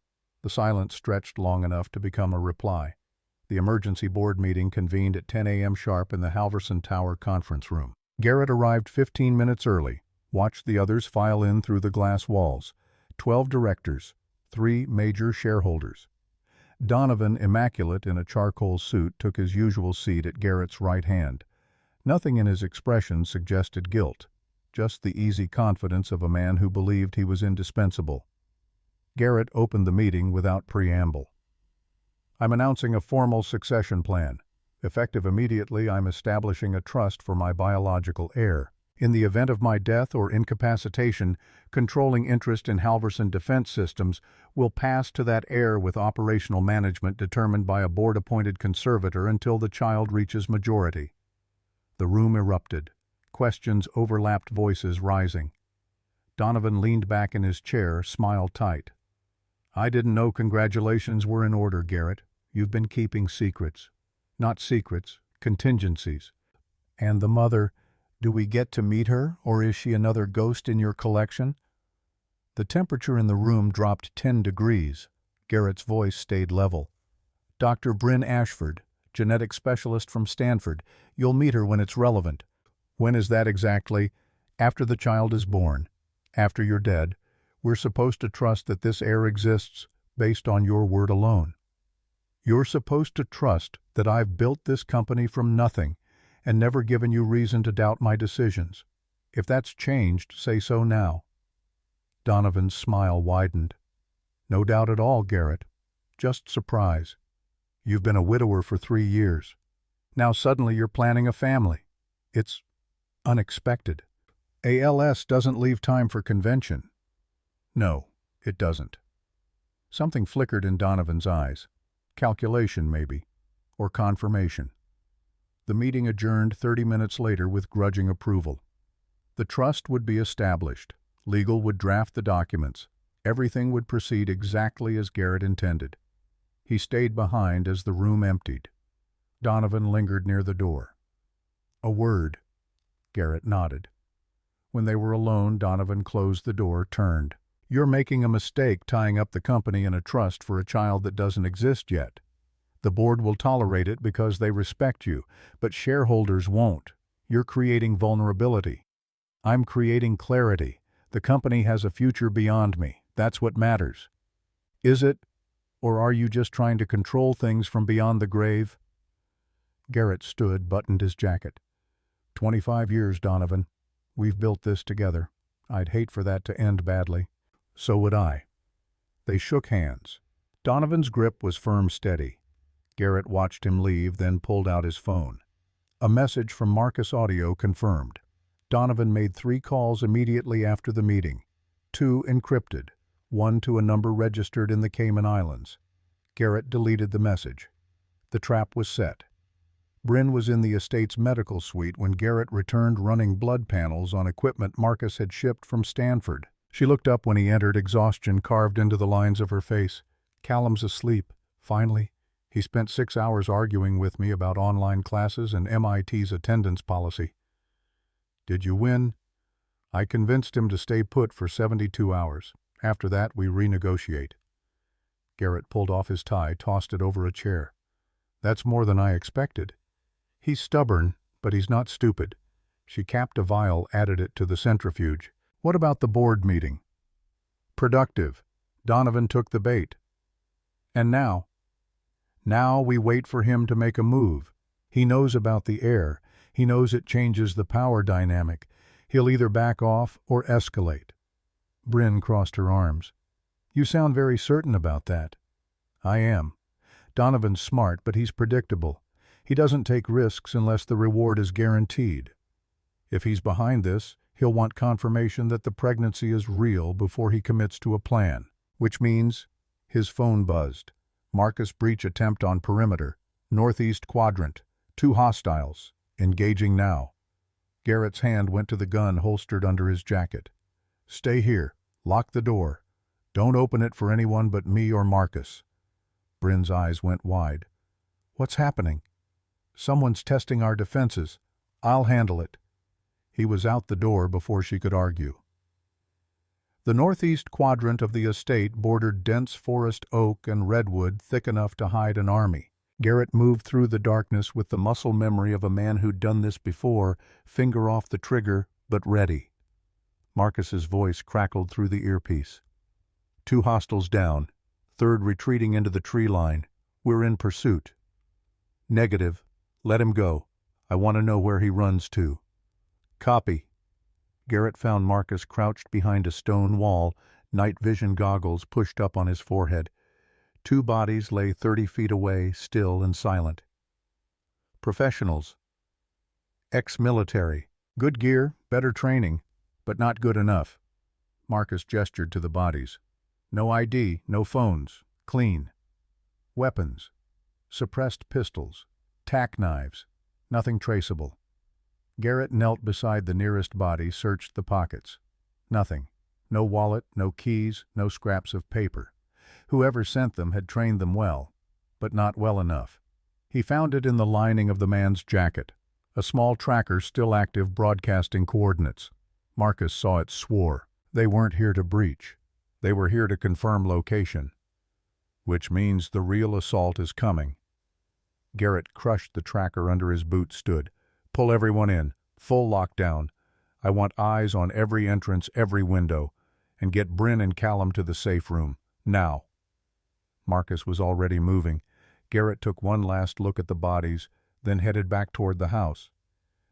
S1: The silence stretched long enough to become a reply. The emergency board meeting convened at 10 a.m. sharp in the Halverson Tower conference room. Garrett arrived 15 minutes early, watched the others file in through the glass walls. 12 directors, 3 major shareholders. Donovan, immaculate in a charcoal suit, took his usual seat at Garrett's right hand. Nothing in his expression suggested guilt, just the easy confidence of a man who believed he was indispensable. Garrett opened the meeting without preamble. "I'm announcing a formal succession plan. Effective immediately, I'm establishing a trust for my biological heir. In the event of my death or incapacitation, controlling interest in Halverson Defense Systems will pass to that heir with operational management determined by a board-appointed conservator until the child reaches majority. The room erupted. Questions overlapped, voices rising. Donovan leaned back in his chair, smile tight. I didn't know congratulations were in order, Garrett. You've been keeping secrets. Not secrets, contingencies. And the mother, do we get to meet her, or is she another ghost in your collection? The temperature in the room dropped 10 degrees. Garrett's voice stayed level. Dr. Bryn Ashford, genetic specialist from Stanford. You'll meet her when it's relevant. When is that exactly? After the child is born. After you're dead. We're supposed to trust that this heir exists based on your word alone. You're supposed to trust that I've built this company from nothing and never given you reason to doubt my decisions. If that's changed, say so now. Donovan's smile widened. No doubt at all, Garrett. Just surprise. You've been a widower for 3 years. Now suddenly you're planning a family. It's unexpected. ALS doesn't leave time for convention. No, it doesn't. Something flickered in Donovan's eyes. Calculation, maybe. Or confirmation. The meeting adjourned 30 minutes later with grudging approval. The trust would be established. Legal would draft the documents. Everything would proceed exactly as Garrett intended. He stayed behind as the room emptied. Donovan lingered near the door. A word. Garrett nodded. When they were alone, Donovan closed the door, turned. You're making a mistake tying up the company in a trust for a child that doesn't exist yet. The board will tolerate it because they respect you, but shareholders won't. You're creating vulnerability. I'm creating clarity. The company has a future beyond me. That's what matters. Is it? Or are you just trying to control things from beyond the grave? Garrett stood, buttoned his jacket. 25 years, Donovan. We've built this together. I'd hate for that to end badly. So would I. They shook hands. Donovan's grip was firm, steady. Garrett watched him leave, then pulled out his phone. A message from Marcus Audio confirmed. Donovan made 3 calls immediately after the meeting. 2 encrypted, 1 to a number registered in the Cayman Islands. Garrett deleted the message. The trap was set. Bryn was in the estate's medical suite when Garrett returned, running blood panels on equipment Marcus had shipped from Stanford. She looked up when he entered, exhaustion carved into the lines of her face. Callum's asleep. Finally. He spent 6 hours arguing with me about online classes and MIT's attendance policy. Did you win? I convinced him to stay put for 72 hours. After that, we renegotiate. Garrett pulled off his tie, tossed it over a chair. That's more than I expected. He's stubborn, but he's not stupid. She capped a vial, added it to the centrifuge. What about the board meeting? Productive. Donovan took the bait. And now? Now we wait for him to make a move. He knows about the heir. He knows it changes the power dynamic. He'll either back off or escalate. Bryn crossed her arms. You sound very certain about that. I am. Donovan's smart, but he's predictable. He doesn't take risks unless the reward is guaranteed. If he's behind this, he'll want confirmation that the pregnancy is real before he commits to a plan, which means his phone buzzed. Marcus breach attempt on perimeter. Northeast quadrant. 2 hostiles. Engaging now. Garrett's hand went to the gun holstered under his jacket. Stay here. Lock the door. Don't open it for anyone but me or Marcus. Bryn's eyes went wide. What's happening? Someone's testing our defenses. I'll handle it. He was out the door before she could argue. The northeast quadrant of the estate bordered dense forest oak and redwood thick enough to hide an army. Garrett moved through the darkness with the muscle memory of a man who'd done this before, finger off the trigger, but ready. Marcus's voice crackled through the earpiece. 2 hostiles down. 3rd retreating into the tree line. We're in pursuit. Negative. Let him go. I want to know where he runs to. Copy. Garrett found Marcus crouched behind a stone wall, night vision goggles pushed up on his forehead. 2 bodies lay 30 feet away, still and silent. Professionals. Ex-military. Good gear, better training, but not good enough. Marcus gestured to the bodies. No ID, no phones, clean. Weapons, suppressed pistols, tack knives, nothing traceable. Garrett knelt beside the nearest body, searched the pockets. Nothing. No wallet, no keys, no scraps of paper. Whoever sent them had trained them well, but not well enough. He found it in the lining of the man's jacket, a small tracker still active broadcasting coordinates. Marcus saw it, swore. They weren't here to breach. They were here to confirm location. Which means the real assault is coming. Garrett crushed the tracker under his boot, stood. Pull everyone in. Full lockdown. I want eyes on every entrance, every window. And get Bryn and Callum to the safe room. Now. Marcus was already moving. Garrett took one last look at the bodies, then headed back toward the house.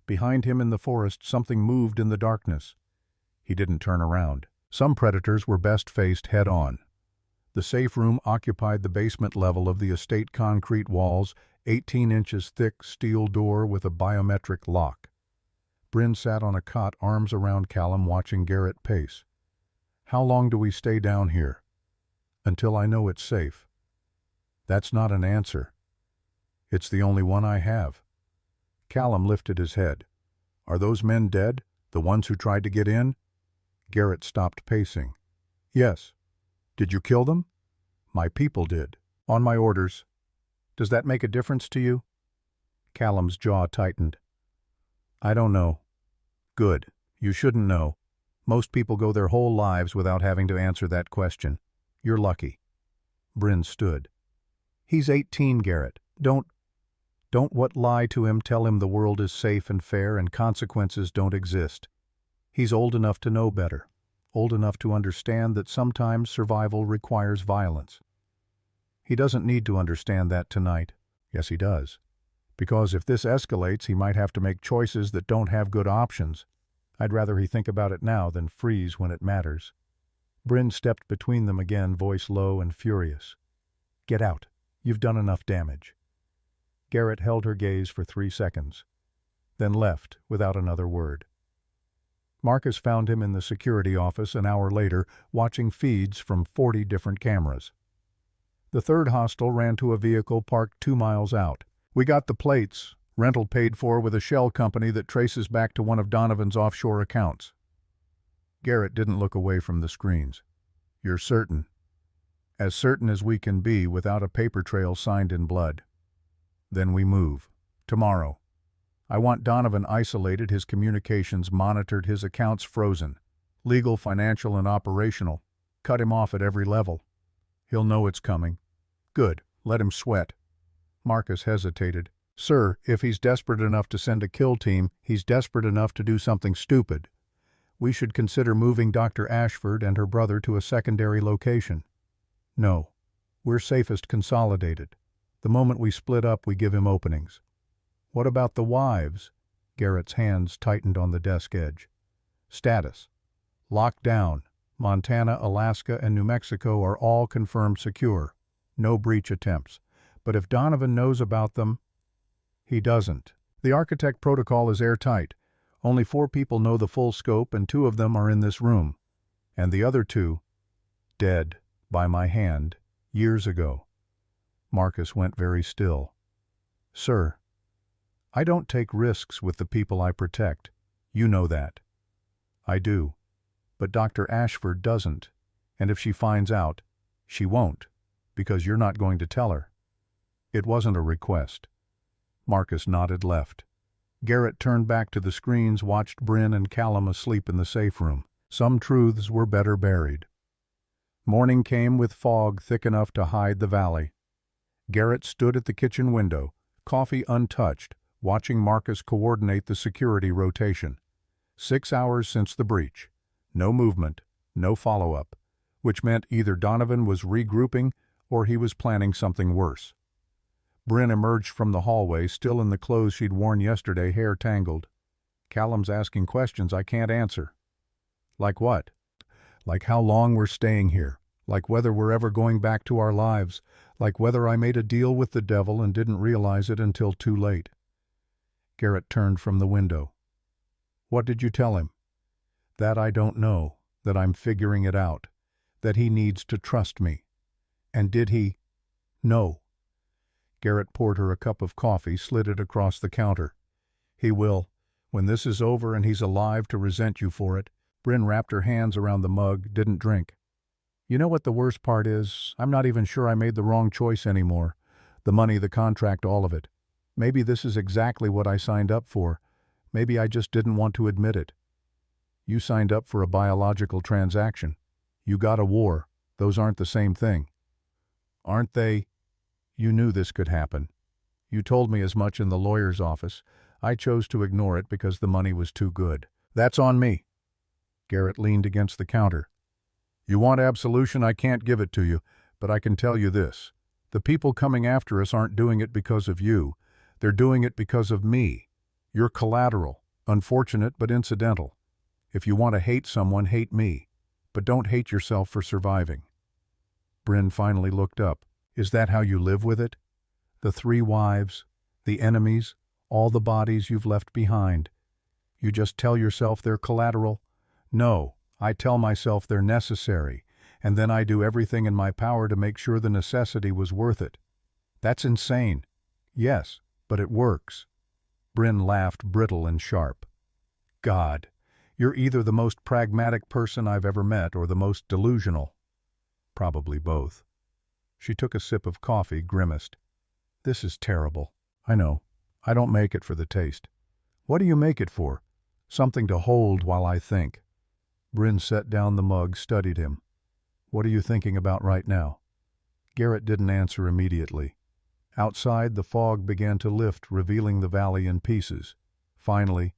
S1: Behind him in the forest, something moved in the darkness. He didn't turn around. Some predators were best faced head-on. The safe room occupied the basement level of the estate, concrete walls, 18 inches thick steel door with a biometric lock. Bryn sat on a cot, arms around Callum, watching Garrett pace. How long do we stay down here? Until I know it's safe. That's not an answer. It's the only one I have. Callum lifted his head. Are those men dead? The ones who tried to get in? Garrett stopped pacing. Yes. Did you kill them? My people did. On my orders. Does that make a difference to you? Callum's jaw tightened. I don't know. Good. You shouldn't know. Most people go their whole lives without having to answer that question. You're lucky. Bryn stood. He's 18, Garrett. Don't what lie to him, tell him the world is safe and fair and consequences don't exist. He's old enough to know better. Old enough to understand that sometimes survival requires violence. He doesn't need to understand that tonight. Yes, he does. Because if this escalates, he might have to make choices that don't have good options. I'd rather he think about it now than freeze when it matters. Bryn stepped between them again, voice low and furious. Get out. You've done enough damage. Garrett held her gaze for 3 seconds, then left without another word. Marcus found him in the security office an hour later, watching feeds from 40 different cameras. The third hostel ran to a vehicle parked 2 miles out. We got the plates, rental paid for with a shell company that traces back to one of Donovan's offshore accounts. Garrett didn't look away from the screens. You're certain? As certain as we can be without a paper trail signed in blood. Then we move. Tomorrow. I want Donovan isolated, his communications monitored, his accounts frozen. Legal, financial, and operational. Cut him off at every level. He'll know it's coming. Good. Let him sweat. Marcus hesitated. Sir, if he's desperate enough to send a kill team, he's desperate enough to do something stupid. We should consider moving Dr. Ashford and her brother to a secondary location. No. We're safest consolidated. The moment we split up, we give him openings. What about the wives? Garrett's hands tightened on the desk edge. Status. Locked down. Montana, Alaska, and New Mexico are all confirmed secure. No breach attempts. But if Donovan knows about them, he doesn't. The architect protocol is airtight. Only 4 people know the full scope, and 2 of them are in this room. And the other 2, dead, by my hand, years ago. Marcus went very still. Sir, I don't take risks with the people I protect. You know that. I do. But Dr. Ashford doesn't. And if she finds out, she won't, because you're not going to tell her. It wasn't a request. Marcus nodded, left. Garrett turned back to the screens, watched Bryn and Callum asleep in the safe room. Some truths were better buried. Morning came with fog thick enough to hide the valley. Garrett stood at the kitchen window, coffee untouched, watching Marcus coordinate the security rotation. 6 hours since the breach. No movement, no follow-up, which meant either Donovan was regrouping or he was planning something worse. Bryn emerged from the hallway, still in the clothes she'd worn yesterday, hair tangled. Callum's asking questions I can't answer. Like what? Like how long we're staying here. Like whether we're ever going back to our lives. Like whether I made a deal with the devil and didn't realize it until too late. Garrett turned from the window. What did you tell him? That I don't know, that I'm figuring it out, that he needs to trust me. And did he? No. Garrett poured her a cup of coffee, slid it across the counter. He will, when this is over and he's alive to resent you for it. Bryn wrapped her hands around the mug, didn't drink. You know what the worst part is? I'm not even sure I made the wrong choice anymore. The money, the contract, all of it. Maybe this is exactly what I signed up for. Maybe I just didn't want to admit it. You signed up for a biological transaction. You got a war. Those aren't the same thing. Aren't they? You knew this could happen. You told me as much in the lawyer's office. I chose to ignore it because the money was too good. That's on me. Garrett leaned against the counter. You want absolution? I can't give it to you, but I can tell you this. The people coming after us aren't doing it because of you. They're doing it because of me. You're collateral, unfortunate but incidental. If you want to hate someone, hate me, but don't hate yourself for surviving. Bryn finally looked up. Is that how you live with it? The 3 wives, the enemies, all the bodies you've left behind. You just tell yourself they're collateral? No, I tell myself they're necessary, and then I do everything in my power to make sure the necessity was worth it. That's insane. Yes, but it works. Bryn laughed, brittle and sharp. God, you're either the most pragmatic person I've ever met or the most delusional. Probably both. She took a sip of coffee, grimaced. This is terrible. I know. I don't make it for the taste. What do you make it for? Something to hold while I think. Bryn set down the mug, studied him. What are you thinking about right now? Garrett didn't answer immediately. Outside, the fog began to lift, revealing the valley in pieces. Finally,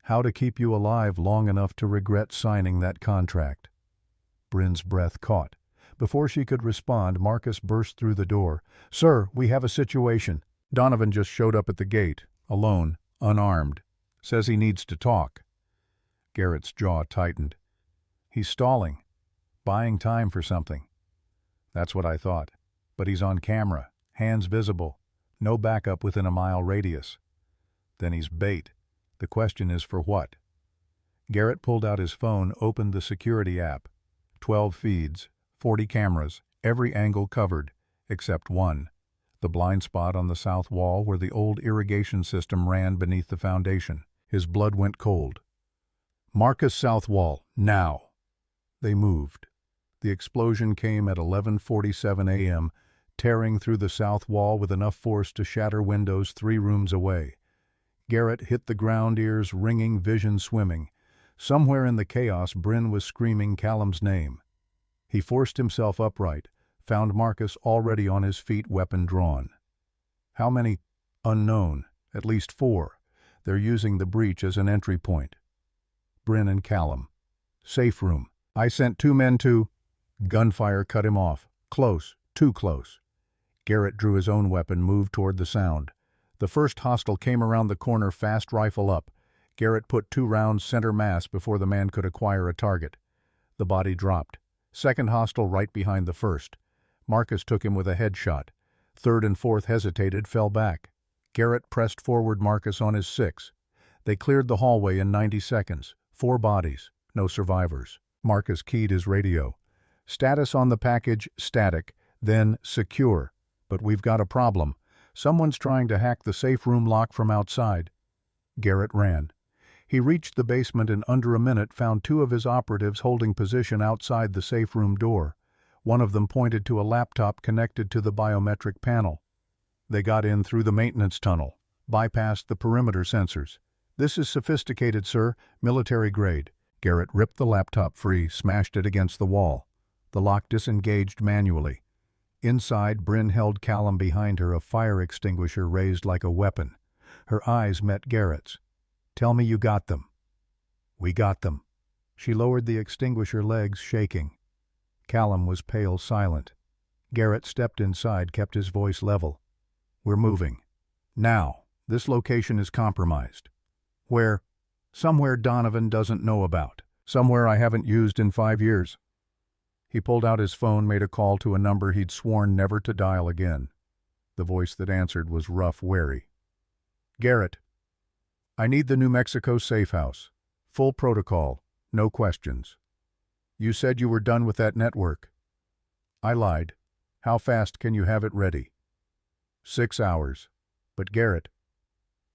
S1: how to keep you alive long enough to regret signing that contract. Bryn's breath caught. Before she could respond, Marcus burst through the door. Sir, we have a situation. Donovan just showed up at the gate, alone, unarmed. Says he needs to talk. Garrett's jaw tightened. He's stalling, buying time for something. That's what I thought. But he's on camera, hands visible, no backup within a mile radius. Then he's bait. The question is for what? Garrett pulled out his phone, opened the security app. 12 feeds, 40 cameras, every angle covered, except one. The blind spot on the south wall where the old irrigation system ran beneath the foundation. His blood went cold. Marcus south wall, now. They moved. The explosion came at 11:47 a.m., tearing through the south wall with enough force to shatter windows 3 rooms away. Garrett hit the ground, ears ringing, vision swimming. Somewhere in the chaos, Bryn was screaming Callum's name. He forced himself upright, found Marcus already on his feet, weapon drawn. How many? Unknown. At least 4. They're using the breach as an entry point. Bryn and Callum. Safe room. I sent 2 men to... Gunfire cut him off. Close. Too close. Garrett drew his own weapon, moved toward the sound. The first hostile came around the corner, fast rifle up. Garrett put 2 rounds center mass before the man could acquire a target. The body dropped. Second hostile right behind the first. Marcus took him with a headshot. Third and fourth hesitated, fell back. Garrett pressed forward Marcus on his 6. They cleared the hallway in 90 seconds. 4 bodies, no survivors. Marcus keyed his radio. Status on the package, static, then secure. But we've got a problem. Someone's trying to hack the safe room lock from outside. Garrett ran. He reached the basement and under a minute found 2 of his operatives holding position outside the safe room door. One of them pointed to a laptop connected to the biometric panel. They got in through the maintenance tunnel, bypassed the perimeter sensors. This is sophisticated, sir, military grade. Garrett ripped the laptop free, smashed it against the wall. The lock disengaged manually. Inside, Bryn held Callum behind her, a fire extinguisher raised like a weapon. Her eyes met Garrett's. Tell me you got them. We got them. She lowered the extinguisher, legs shaking. Callum was pale, silent. Garrett stepped inside, kept his voice level. We're moving. Now. This location is compromised. Where? Somewhere Donovan doesn't know about. Somewhere I haven't used in 5 years. He pulled out his phone, made a call to a number he'd sworn never to dial again. The voice that answered was rough, wary. Garrett. I need the New Mexico safe house. Full protocol, no questions. You said you were done with that network. I lied. How fast can you have it ready? 6 hours. But Garrett.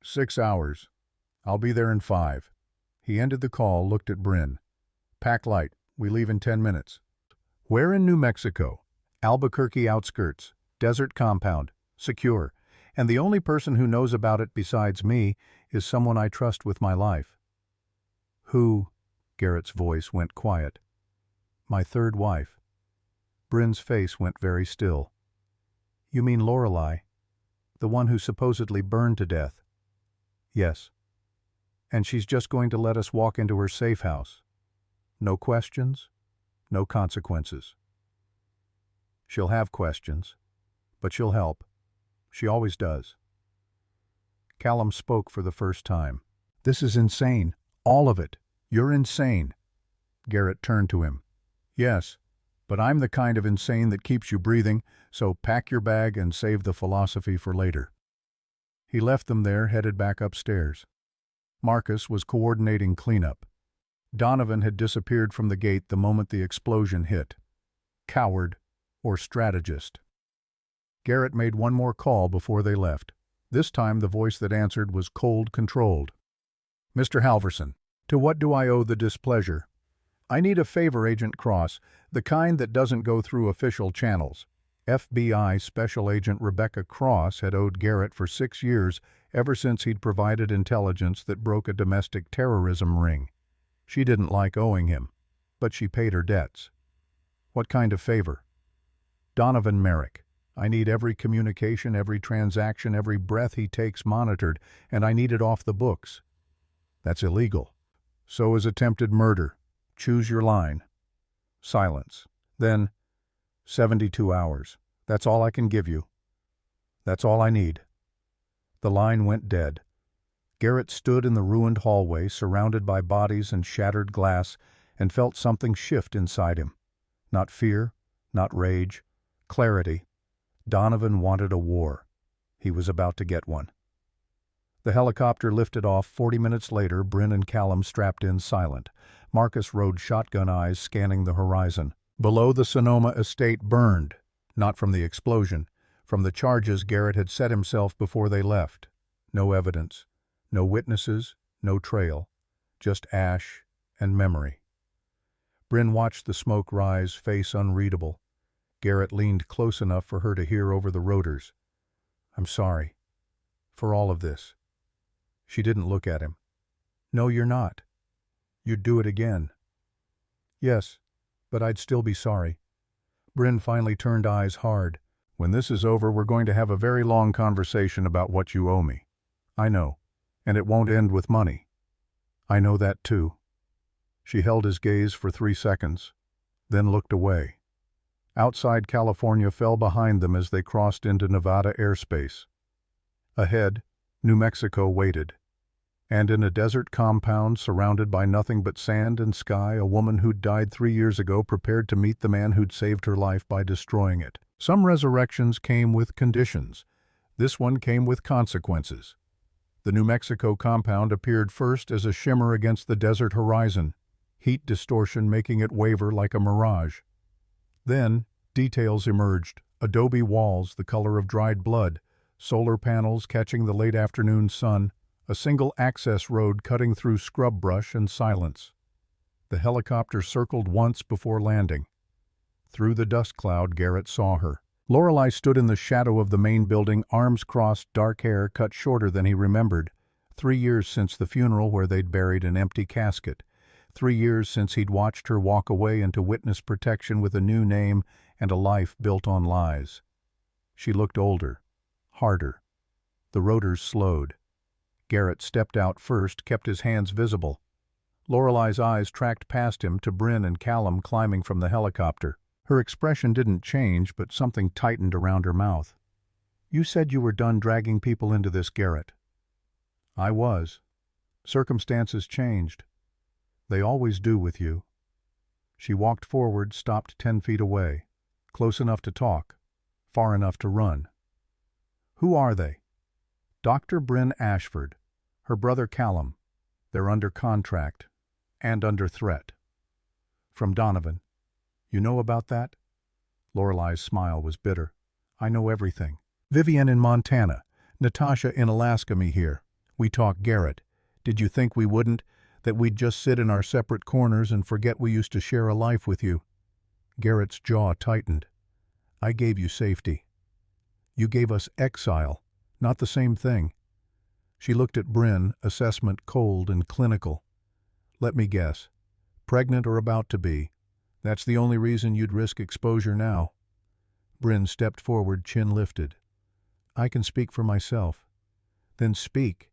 S1: 6 hours. I'll be there in 5. He ended the call, looked at Bryn. Pack light. We leave in 10 minutes. Where in New Mexico? Albuquerque outskirts. Desert compound. Secure. And the only person who knows about it besides me is someone I trust with my life. Who? Garrett's voice went quiet. My third wife. Bryn's face went very still. You mean Lorelei? The one who supposedly burned to death? Yes. And she's just going to let us walk into her safe house. No questions, no consequences. She'll have questions, but she'll help. She always does. Callum spoke for the first time. This is insane. All of it. You're insane. Garrett turned to him. Yes, but I'm the kind of insane that keeps you breathing, so pack your bag and save the philosophy for later. He left them there, headed back upstairs. Marcus was coordinating cleanup. Donovan had disappeared from the gate the moment the explosion hit. Coward or strategist. Garrett made one more call before they left. This time the voice that answered was cold, controlled. Mr. Halverson, to what do I owe the displeasure? I need a favor, Agent Cross, the kind that doesn't go through official channels. FBI Special Agent Rebecca Cross had owed Garrett for 6 years, ever since he'd provided intelligence that broke a domestic terrorism ring. She didn't like owing him, but she paid her debts. What kind of favor? Donovan Merrick. I need every communication, every transaction, every breath he takes monitored, and I need it off the books. That's illegal. So is attempted murder. Choose your line. Silence. Then, 72 hours. That's all I can give you. That's all I need. The line went dead. Garrett stood in the ruined hallway, surrounded by bodies and shattered glass, and felt something shift inside him. Not fear, not rage, clarity. Donovan wanted a war. He was about to get one. The helicopter lifted off. 40 minutes later, Bryn and Callum strapped in silent. Marcus rode shotgun eyes scanning the horizon. Below, the Sonoma estate burned, not from the explosion, from the charges Garrett had set himself before they left. No evidence, no witnesses, no trail, just ash and memory. Bryn watched the smoke rise, face unreadable. Garrett leaned close enough for her to hear over the rotors. I'm sorry. For all of this. She didn't look at him. No, you're not. You'd do it again. Yes, but I'd still be sorry. Bryn finally turned eyes hard. When this is over, we're going to have a very long conversation about what you owe me. I know. And it won't end with money. I know that too. She held his gaze for 3 seconds, then looked away. Outside California fell behind them as they crossed into Nevada airspace. Ahead, New Mexico waited. And in a desert compound surrounded by nothing but sand and sky, a woman who'd died 3 years ago prepared to meet the man who'd saved her life by destroying it. Some resurrections came with conditions. This one came with consequences. The New Mexico compound appeared first as a shimmer against the desert horizon, heat distortion making it waver like a mirage. Then, details emerged, adobe walls the color of dried blood, solar panels catching the late afternoon sun, a single access road cutting through scrub brush and silence. The helicopter circled once before landing. Through the dust cloud, Garrett saw her. Lorelei stood in the shadow of the main building, arms crossed, dark hair cut shorter than he remembered. 3 years since the funeral where they'd buried an empty casket. 3 years since he'd watched her walk away into witness protection with a new name and a life built on lies. She looked older, harder. The rotors slowed. Garrett stepped out first, kept his hands visible. Lorelei's eyes tracked past him to Bryn and Callum climbing from the helicopter. Her expression didn't change, but something tightened around her mouth. You said you were done dragging people into this, Garrett. I was. Circumstances changed. They always do with you. She walked forward, stopped 10 feet away, close enough to talk, far enough to run. Who are they? Dr. Bryn Ashford, her brother Callum. They're under contract. and under threat. From Donovan. You know about that? Lorelei's smile was bitter. I know everything. Vivian in Montana. Natasha in Alaska, me here. We talk Garrett. Did you think we wouldn't? That we'd just sit in our separate corners and forget we used to share a life with you? Garrett's jaw tightened. I gave you safety. You gave us exile. Not the same thing. She looked at Bryn, assessment cold and clinical. Let me guess. Pregnant or about to be. That's the only reason you'd risk exposure now. Bryn stepped forward, chin lifted. I can speak for myself. Then speak.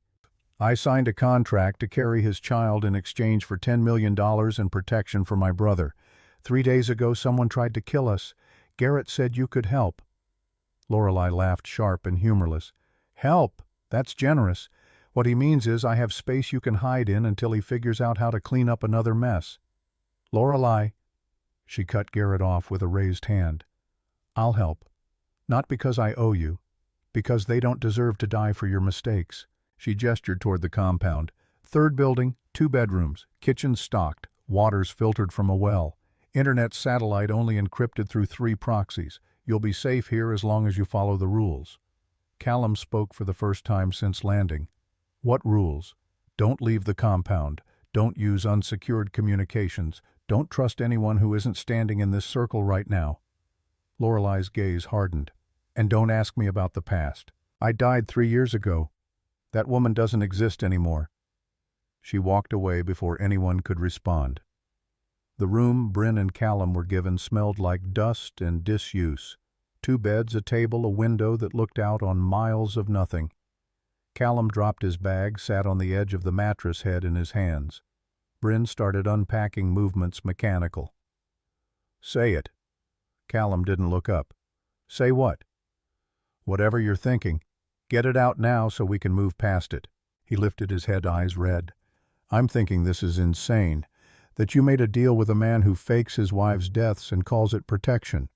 S1: I signed a contract to carry his child in exchange for $10 million in protection for my brother. 3 days ago someone tried to kill us. Garrett said you could help. Lorelei laughed, sharp and humorless. Help? That's generous. What he means is I have space you can hide in until he figures out how to clean up another mess. Lorelei. She cut Garrett off with a raised hand. I'll help. Not because I owe you. Because they don't deserve to die for your mistakes. She gestured toward the compound. 3rd building, 2 bedrooms, kitchen stocked, waters filtered from a well. Internet satellite only encrypted through 3 proxies. You'll be safe here as long as you follow the rules. Callum spoke for the first time since landing. What rules? Don't leave the compound. Don't use unsecured communications. Don't trust anyone who isn't standing in this circle right now. Lorelei's gaze hardened. And don't ask me about the past. I died 3 years ago. That woman doesn't exist anymore. She walked away before anyone could respond. The room Bryn and Callum were given smelled like dust and disuse. 2 beds, a table, a window that looked out on miles of nothing. Callum dropped his bag, sat on the edge of the mattress head in his hands. Bryn started unpacking, movements mechanical. Say it. Callum didn't look up. Say what? Whatever you're thinking. Get it out now so we can move past it. He lifted his head, eyes red. I'm thinking this is insane. That you made a deal with a man who fakes his wife's deaths and calls it protection.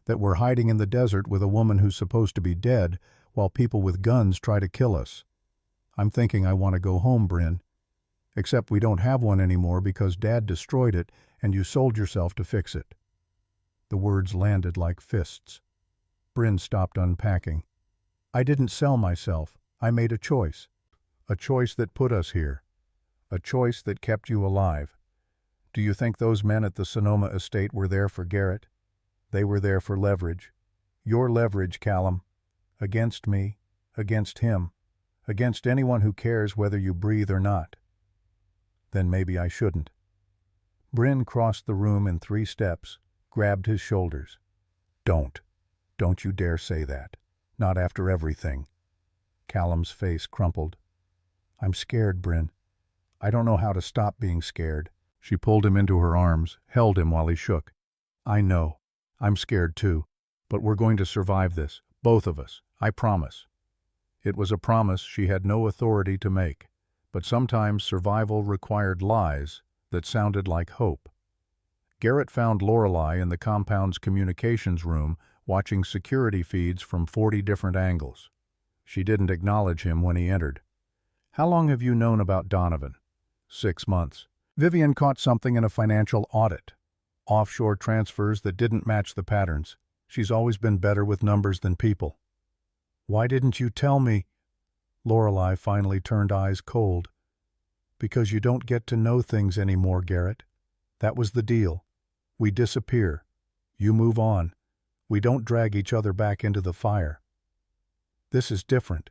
S1: That we're hiding in the desert with a woman who's supposed to be dead while people with guns try to kill us. I'm thinking I want to go home, Bryn. Except we don't have one anymore because Dad destroyed it and you sold yourself to fix it. The words landed like fists. Bryn stopped unpacking. I didn't sell myself. I made a choice. A choice that put us here. A choice that kept you alive. Do you think those men at the Sonoma estate were there for Garrett? They were there for leverage. Your leverage, Callum. Against me. Against him. Against anyone who cares whether you breathe or not. Then maybe I shouldn't. Bryn crossed the room in 3 steps, grabbed his shoulders. Don't. Don't you dare say that. Not after everything. Callum's face crumpled. I'm scared, Bryn. I don't know how to stop being scared. She pulled him into her arms, held him while he shook. I know. I'm scared too. But we're going to survive this. Both of us. I promise. It was a promise she had no authority to make. But sometimes survival required lies that sounded like hope. Garrett found Lorelei in the compound's communications room, watching security feeds from 40 different angles. She didn't acknowledge him when he entered. How long have you known about Donovan? 6 months. Vivian caught something in a financial audit. Offshore transfers that didn't match the patterns. She's always been better with numbers than people. Why didn't you tell me? Lorelei finally turned eyes cold. Because you don't get to know things anymore, Garrett. That was the deal. We disappear. You move on. We don't drag each other back into the fire. This is different.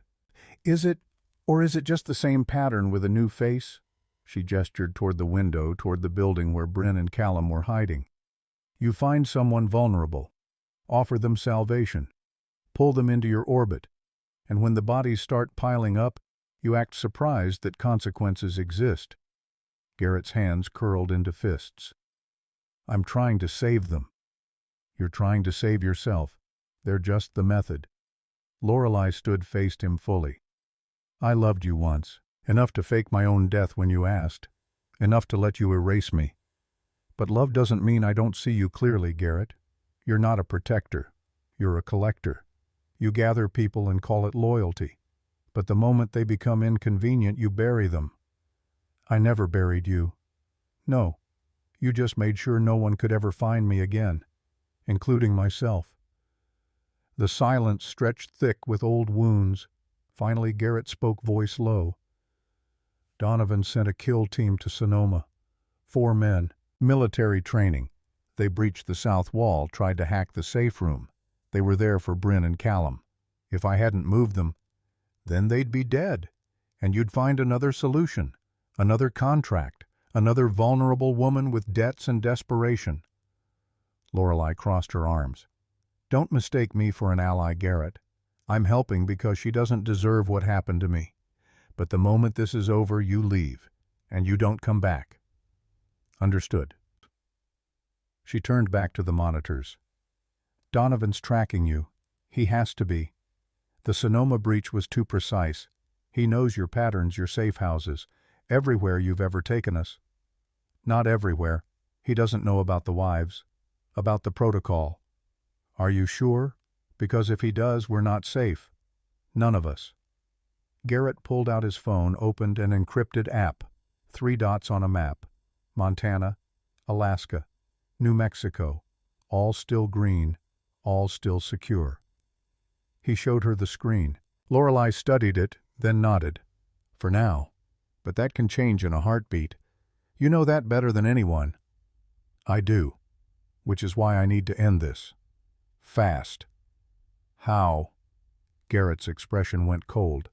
S1: Is it, or is it just the same pattern with a new face? She gestured toward the window, toward the building where Bryn and Callum were hiding. You find someone vulnerable. Offer them salvation. Pull them into your orbit. And when the bodies start piling up, you act surprised that consequences exist. Garrett's hands curled into fists. I'm trying to save them. You're trying to save yourself. They're just the method. Lorelei stood, faced him fully. I loved you once, enough to fake my own death when you asked, enough to let you erase me. But love doesn't mean I don't see you clearly, Garrett. You're not a protector. You're a collector. You gather people and call it loyalty. But the moment they become inconvenient, you bury them. I never buried you. No, you just made sure no one could ever find me again, including myself." The silence stretched thick with old wounds. Finally, Garrett spoke, voice low. "Donovan sent a kill team to Sonoma. 4 men. Military training. They breached the south wall, tried to hack the safe room. They were there for Bryn and Callum. If I hadn't moved them, then they'd be dead. And you'd find another solution, another contract, another vulnerable woman with debts and desperation." Lorelei crossed her arms. "Don't mistake me for an ally, Garrett. I'm helping because she doesn't deserve what happened to me. But the moment this is over, you leave, and you don't come back." "Understood." She turned back to the monitors. "Donovan's tracking you. He has to be. The Sonoma breach was too precise. He knows your patterns, your safe houses, everywhere you've ever taken us." "Not everywhere. He doesn't know about the wives, about the protocol." "Are you sure? Because if he does, we're not safe. None of us." Garrett pulled out his phone, opened an encrypted app. 3 dots on a map. Montana, Alaska, New Mexico, all still green, all still secure. He showed her the screen. Lorelei studied it, then nodded. "For now. But that can change in a heartbeat. You know that better than anyone." "I do. Which is why I need to end this. Fast." "How?" Garrett's expression went cold.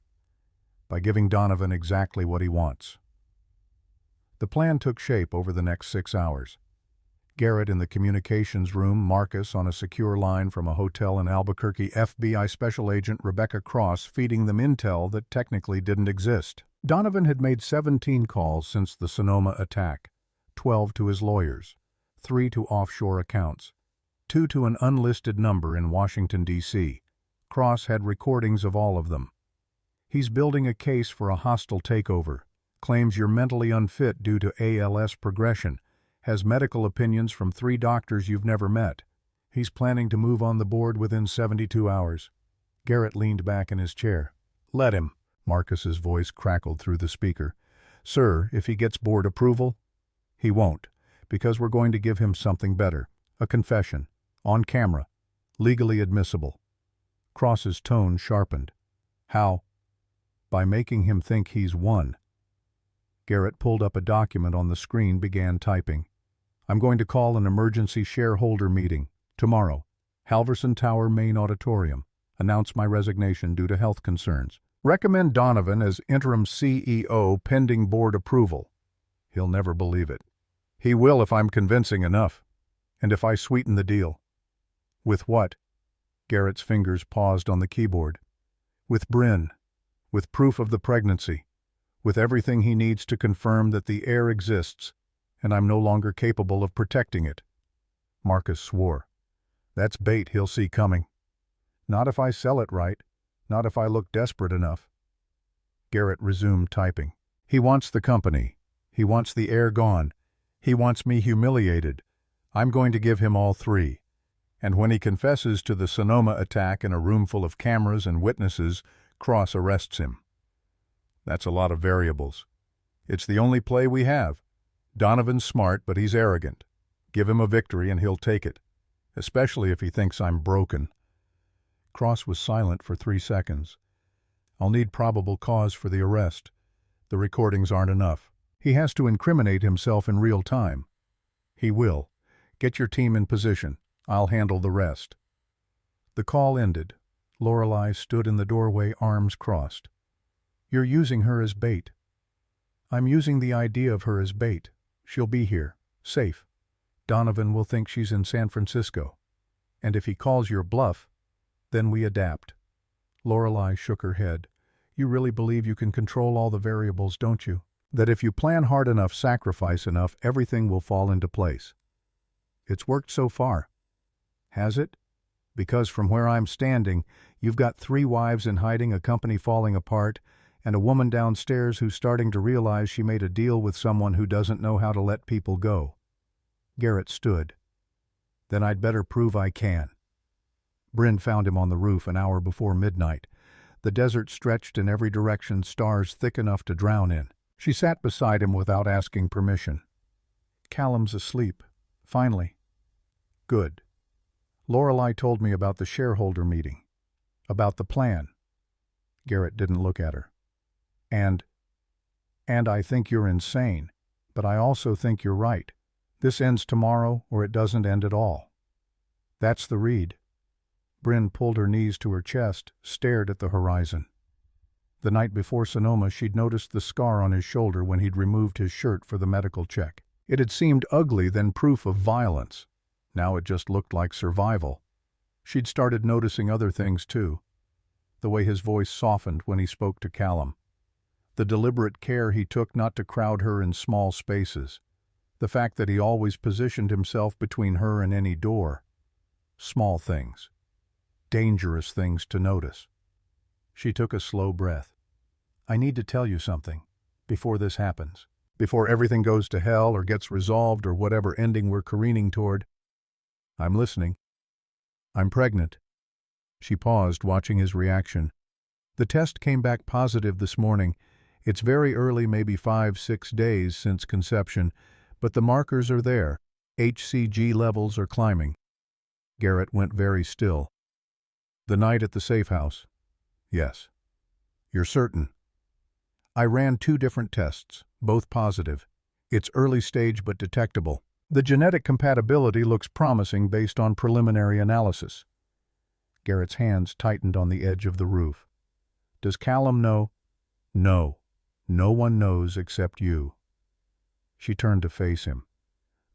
S1: "By giving Donovan exactly what he wants." The plan took shape over the next 6 hours. Garrett in the communications room, Marcus on a secure line from a hotel in Albuquerque, FBI Special Agent Rebecca Cross feeding them intel that technically didn't exist. Donovan had made 17 calls since the Sonoma attack, 12 to his lawyers, 3 to offshore accounts, 2 to an unlisted number in Washington, D.C. Cross had recordings of all of them. "He's building a case for a hostile takeover, claims you're mentally unfit due to ALS progression, has medical opinions from 3 doctors you've never met. He's planning to move on the board within 72 hours. Garrett leaned back in his chair. "Let him," Marcus's voice crackled through the speaker. "Sir, if he gets board approval?" "He won't, because we're going to give him something better. A confession. On camera. Legally admissible." Cross's tone sharpened. "How?" "By making him think he's won." Garrett pulled up a document on the screen, began typing. "I'm going to call an emergency shareholder meeting. Tomorrow. Halverson Tower Main Auditorium. Announce my resignation due to health concerns. Recommend Donovan as interim CEO pending board approval." He'll never believe it. "He will if I'm convincing enough. And if I sweeten the deal." "With what?" Garrett's fingers paused on the keyboard. "With Bryn. With proof of the pregnancy. With everything he needs to confirm that the heir exists, and I'm no longer capable of protecting it." Marcus swore. "That's bait he'll see coming. Not if I sell it right. Not if I look desperate enough." Garrett resumed typing. "He wants the company. He wants the heir gone. He wants me humiliated. I'm going to give him all 3. And when he confesses to the Sonoma attack in a room full of cameras and witnesses, Cross arrests him." "That's a lot of variables. It's the only play we have. Donovan's smart, but he's arrogant. Give him a victory and he'll take it, especially if he thinks I'm broken." Cross was silent for 3 seconds. "I'll need probable cause for the arrest. The recordings aren't enough. He has to incriminate himself in real time." "He will. Get your team in position. I'll handle the rest." The call ended. Lorelei stood in the doorway, arms crossed. "You're using her as bait." "I'm using the idea of her as bait. She'll be here, safe. Donovan will think she's in San Francisco. And if he calls your bluff, then we adapt." Lorelei shook her head. "You really believe you can control all the variables, don't you? That if you plan hard enough, sacrifice enough, everything will fall into place." "It's worked so far." "Has it? Because from where I'm standing, you've got 3 wives in hiding, a company falling apart, and a woman downstairs who's starting to realize she made a deal with someone who doesn't know how to let people go." Garrett stood. "Then I'd better prove I can." Bryn found him on the roof an hour before midnight. The desert stretched in every direction, stars thick enough to drown in. She sat beside him without asking permission. Callum's asleep. Finally. Good. Lorelei told me about the shareholder meeting. About the plan. Garrett didn't look at her. And I think you're insane, but I also think you're right. This ends tomorrow or it doesn't end at all. That's the read. Bryn pulled her knees to her chest, stared at the horizon. The night before Sonoma, she'd noticed the scar on his shoulder when he'd removed his shirt for the medical check. It had seemed ugly, then proof of violence. Now it just looked like survival. She'd started noticing other things too. The way his voice softened when he spoke to Callum. The deliberate care he took not to crowd her in small spaces. The fact that he always positioned himself between her and any door. Small things. Dangerous things to notice. She took a slow breath. I need to tell you something, before this happens. Before everything goes to hell or gets resolved or whatever ending we're careening toward. I'm listening. I'm pregnant. She paused, watching his reaction. The test came back positive this morning. It's very early, maybe 5-6 days since conception, but the markers are there. HCG levels are climbing. Garrett went very still. The night at the safe house? Yes. You're certain? I ran 2 different tests, both positive. It's early stage but detectable. The genetic compatibility looks promising based on preliminary analysis. Garrett's hands tightened on the edge of the roof. Does Callum know? No. No one knows except you. She turned to face him.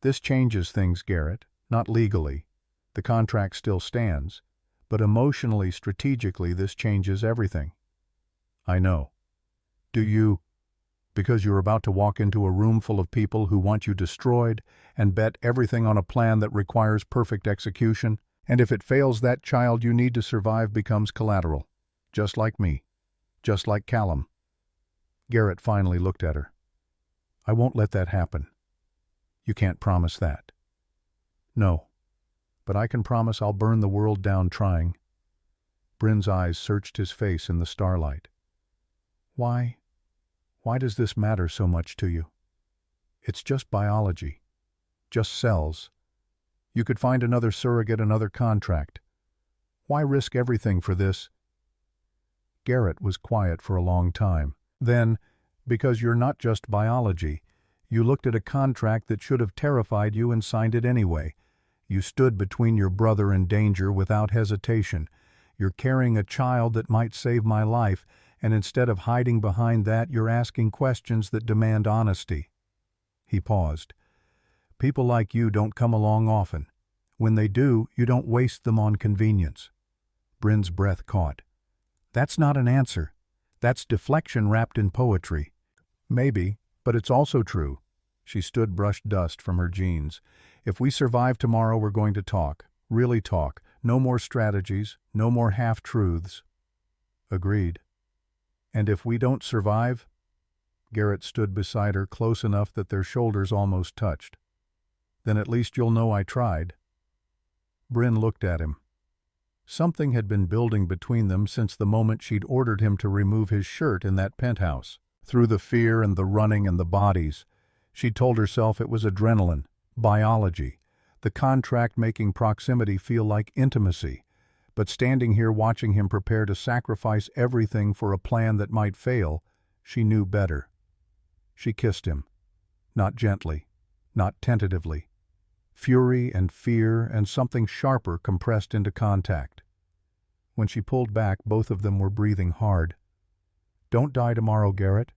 S1: This changes things, Garrett. Not legally. The contract still stands. But emotionally, strategically, this changes everything. I know. Do you? Because you're about to walk into a room full of people who want you destroyed and bet everything on a plan that requires perfect execution, and if it fails, that child you need to survive becomes collateral. Just like me. Just like Callum. Garrett finally looked at her. I won't let that happen. You can't promise that. No. But I can promise I'll burn the world down trying. Bryn's eyes searched his face in the starlight. Why does this matter so much to you? It's just biology. Just cells. You could find another surrogate, another contract. Why risk everything for this? Garrett was quiet for a long time. Then, because you're not just biology, you looked at a contract that should have terrified you and signed it anyway. You stood between your brother and danger without hesitation. You're carrying a child that might save my life, and instead of hiding behind that, you're asking questions that demand honesty. He paused. People like you don't come along often. When they do, you don't waste them on convenience. Bryn's breath caught. That's not an answer. That's deflection wrapped in poetry. Maybe, but it's also true. She stood, brushed dust from her jeans. If we survive tomorrow, we're going to talk. Really talk. No more strategies. No more half-truths. Agreed. And if we don't survive? Garrett stood beside her, close enough that their shoulders almost touched. Then at least you'll know I tried. Bryn looked at him. Something had been building between them since the moment she'd ordered him to remove his shirt in that penthouse. Through the fear and the running and the bodies, she told herself it was adrenaline, biology, the contract making proximity feel like intimacy. But standing here watching him prepare to sacrifice everything for a plan that might fail, she knew better. She kissed him. Not gently, not tentatively. Fury and fear and something sharper compressed into contact. When she pulled back, both of them were breathing hard. Don't die tomorrow, Garrett.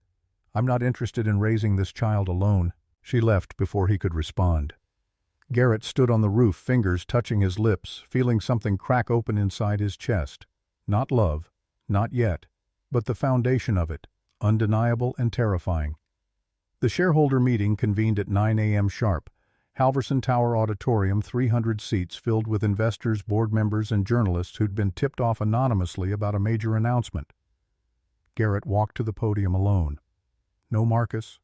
S1: I'm not interested in raising this child alone. She left before he could respond. Garrett stood on the roof, fingers touching his lips, feeling something crack open inside his chest. Not love, not yet, but the foundation of it, undeniable and terrifying. The shareholder meeting convened at 9 a.m. sharp. Halverson Tower Auditorium, 300 seats filled with investors, board members, and journalists who'd been tipped off anonymously about a major announcement. Garrett walked to the podium alone. No Marcus,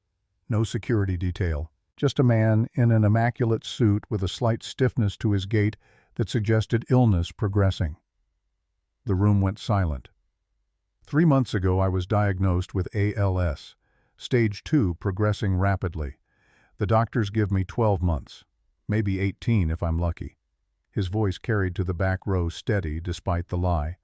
S1: no security detail. Just a man in an immaculate suit with a slight stiffness to his gait that suggested illness progressing. The room went silent. 3 months ago I was diagnosed with ALS, stage 2 progressing rapidly. The doctors give me 12 months, maybe 18 if I'm lucky. His voice carried to the back row steady despite the lie.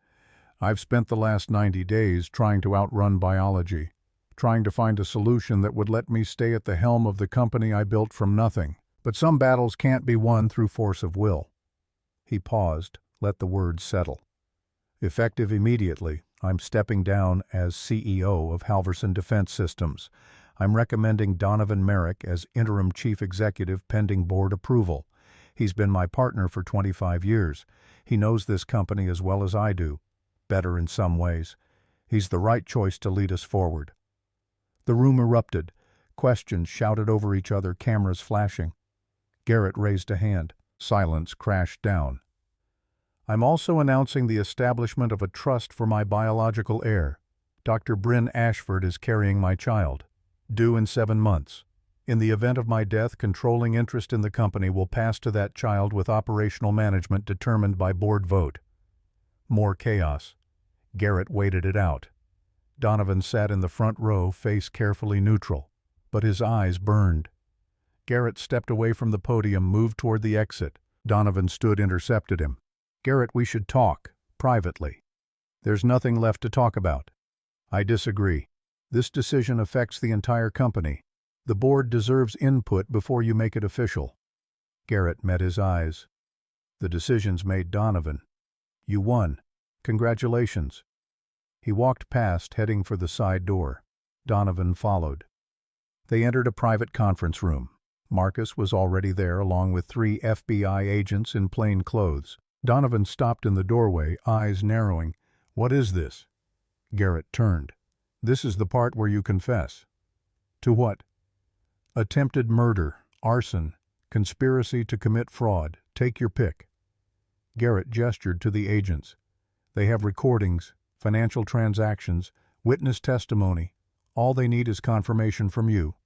S1: I've spent the last 90 days trying to outrun biology, trying to find a solution that would let me stay at the helm of the company I built from nothing. But some battles can't be won through force of will. He paused, let the words settle. Effective immediately, I'm stepping down as CEO of Halverson Defense Systems. I'm recommending Donovan Merrick as interim chief executive pending board approval. He's been my partner for 25 years. He knows this company as well as I do. Better in some ways. He's the right choice to lead us forward. The room erupted. Questions shouted over each other, cameras flashing. Garrett raised a hand. Silence crashed down. I'm also announcing the establishment of a trust for my biological heir. Dr. Bryn Ashford is carrying my child. Due in 7 months. In the event of my death, controlling interest in the company will pass to that child with operational management determined by board vote. More chaos. Garrett waited it out. Donovan sat in the front row, face carefully neutral, but his eyes burned. Garrett stepped away from the podium, moved toward the exit. Donovan stood, intercepted him. Garrett, we should talk, privately. There's nothing left to talk about. I disagree. This decision affects the entire company. The board deserves input before you make it official. Garrett met his eyes. The decision's made, Donovan. You won. Congratulations. He walked past, heading for the side door. Donovan followed. They entered a private conference room. Marcus was already there, along with 3 FBI agents in plain clothes. Donovan stopped in the doorway, eyes narrowing. What is this? Garrett turned. This is the part where you confess. To what? Attempted murder, arson, conspiracy to commit fraud. Take your pick. Garrett gestured to the agents. They have recordings, financial transactions, witness testimony. All they need is confirmation from you.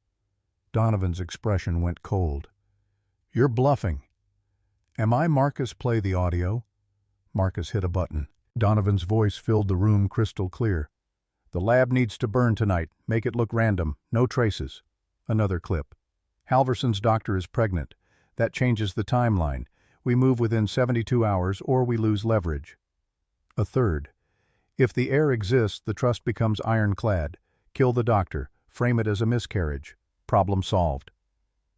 S1: Donovan's expression went cold. You're bluffing. Am I Marcus? Play the audio. Marcus hit a button. Donovan's voice filled the room crystal clear. The lab needs to burn tonight. Make it look random. No traces. Another clip. Halverson's doctor is pregnant. That changes the timeline. We move within 72 hours or we lose leverage. A third. If the heir exists, the trust becomes ironclad. Kill the doctor. Frame it as a miscarriage. Problem solved.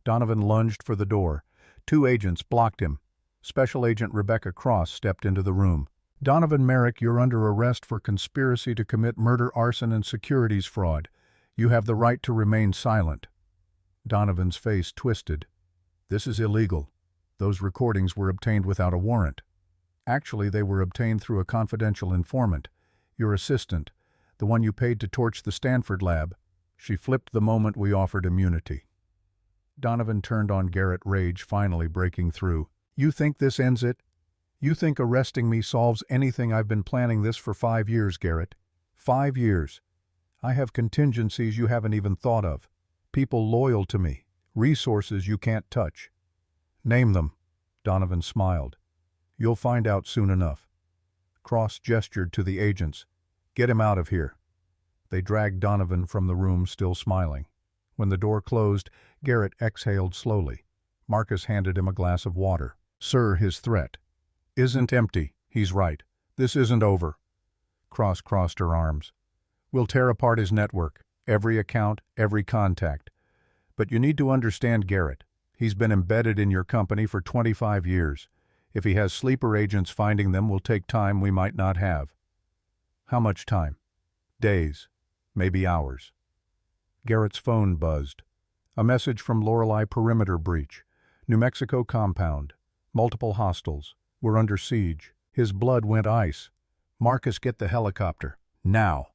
S1: Donovan lunged for the door. 2 agents blocked him. Special Agent Rebecca Cross stepped into the room. Donovan Merrick, you're under arrest for conspiracy to commit murder, arson, and securities fraud. You have the right to remain silent. Donovan's face twisted. This is illegal. Those recordings were obtained without a warrant. Actually, they were obtained through a confidential informant. Your assistant, the one you paid to torch the Stanford lab. She flipped the moment we offered immunity. Donovan turned on Garrett, rage finally breaking through. You think this ends it? You think arresting me solves anything? I've been planning this for 5 years, Garrett. 5 years. I have contingencies you haven't even thought of. People loyal to me. Resources you can't touch. Name them. Donovan smiled. You'll find out soon enough. Cross gestured to the agents. Get him out of here. They dragged Donovan from the room, still smiling. When the door closed, Garrett exhaled slowly. Marcus handed him a glass of water. Sir, his threat isn't empty. He's right. This isn't over. Cross crossed her arms. We'll tear apart his network, every account, every contact. But you need to understand Garrett. He's been embedded in your company for 25 years. If he has sleeper agents, finding them will take time we might not have. How much time? Days, maybe hours. Garrett's phone buzzed. A message from Lorelei: perimeter breach. New Mexico compound. Multiple hostiles. We're under siege. His blood went ice. Marcus, get the helicopter. Now.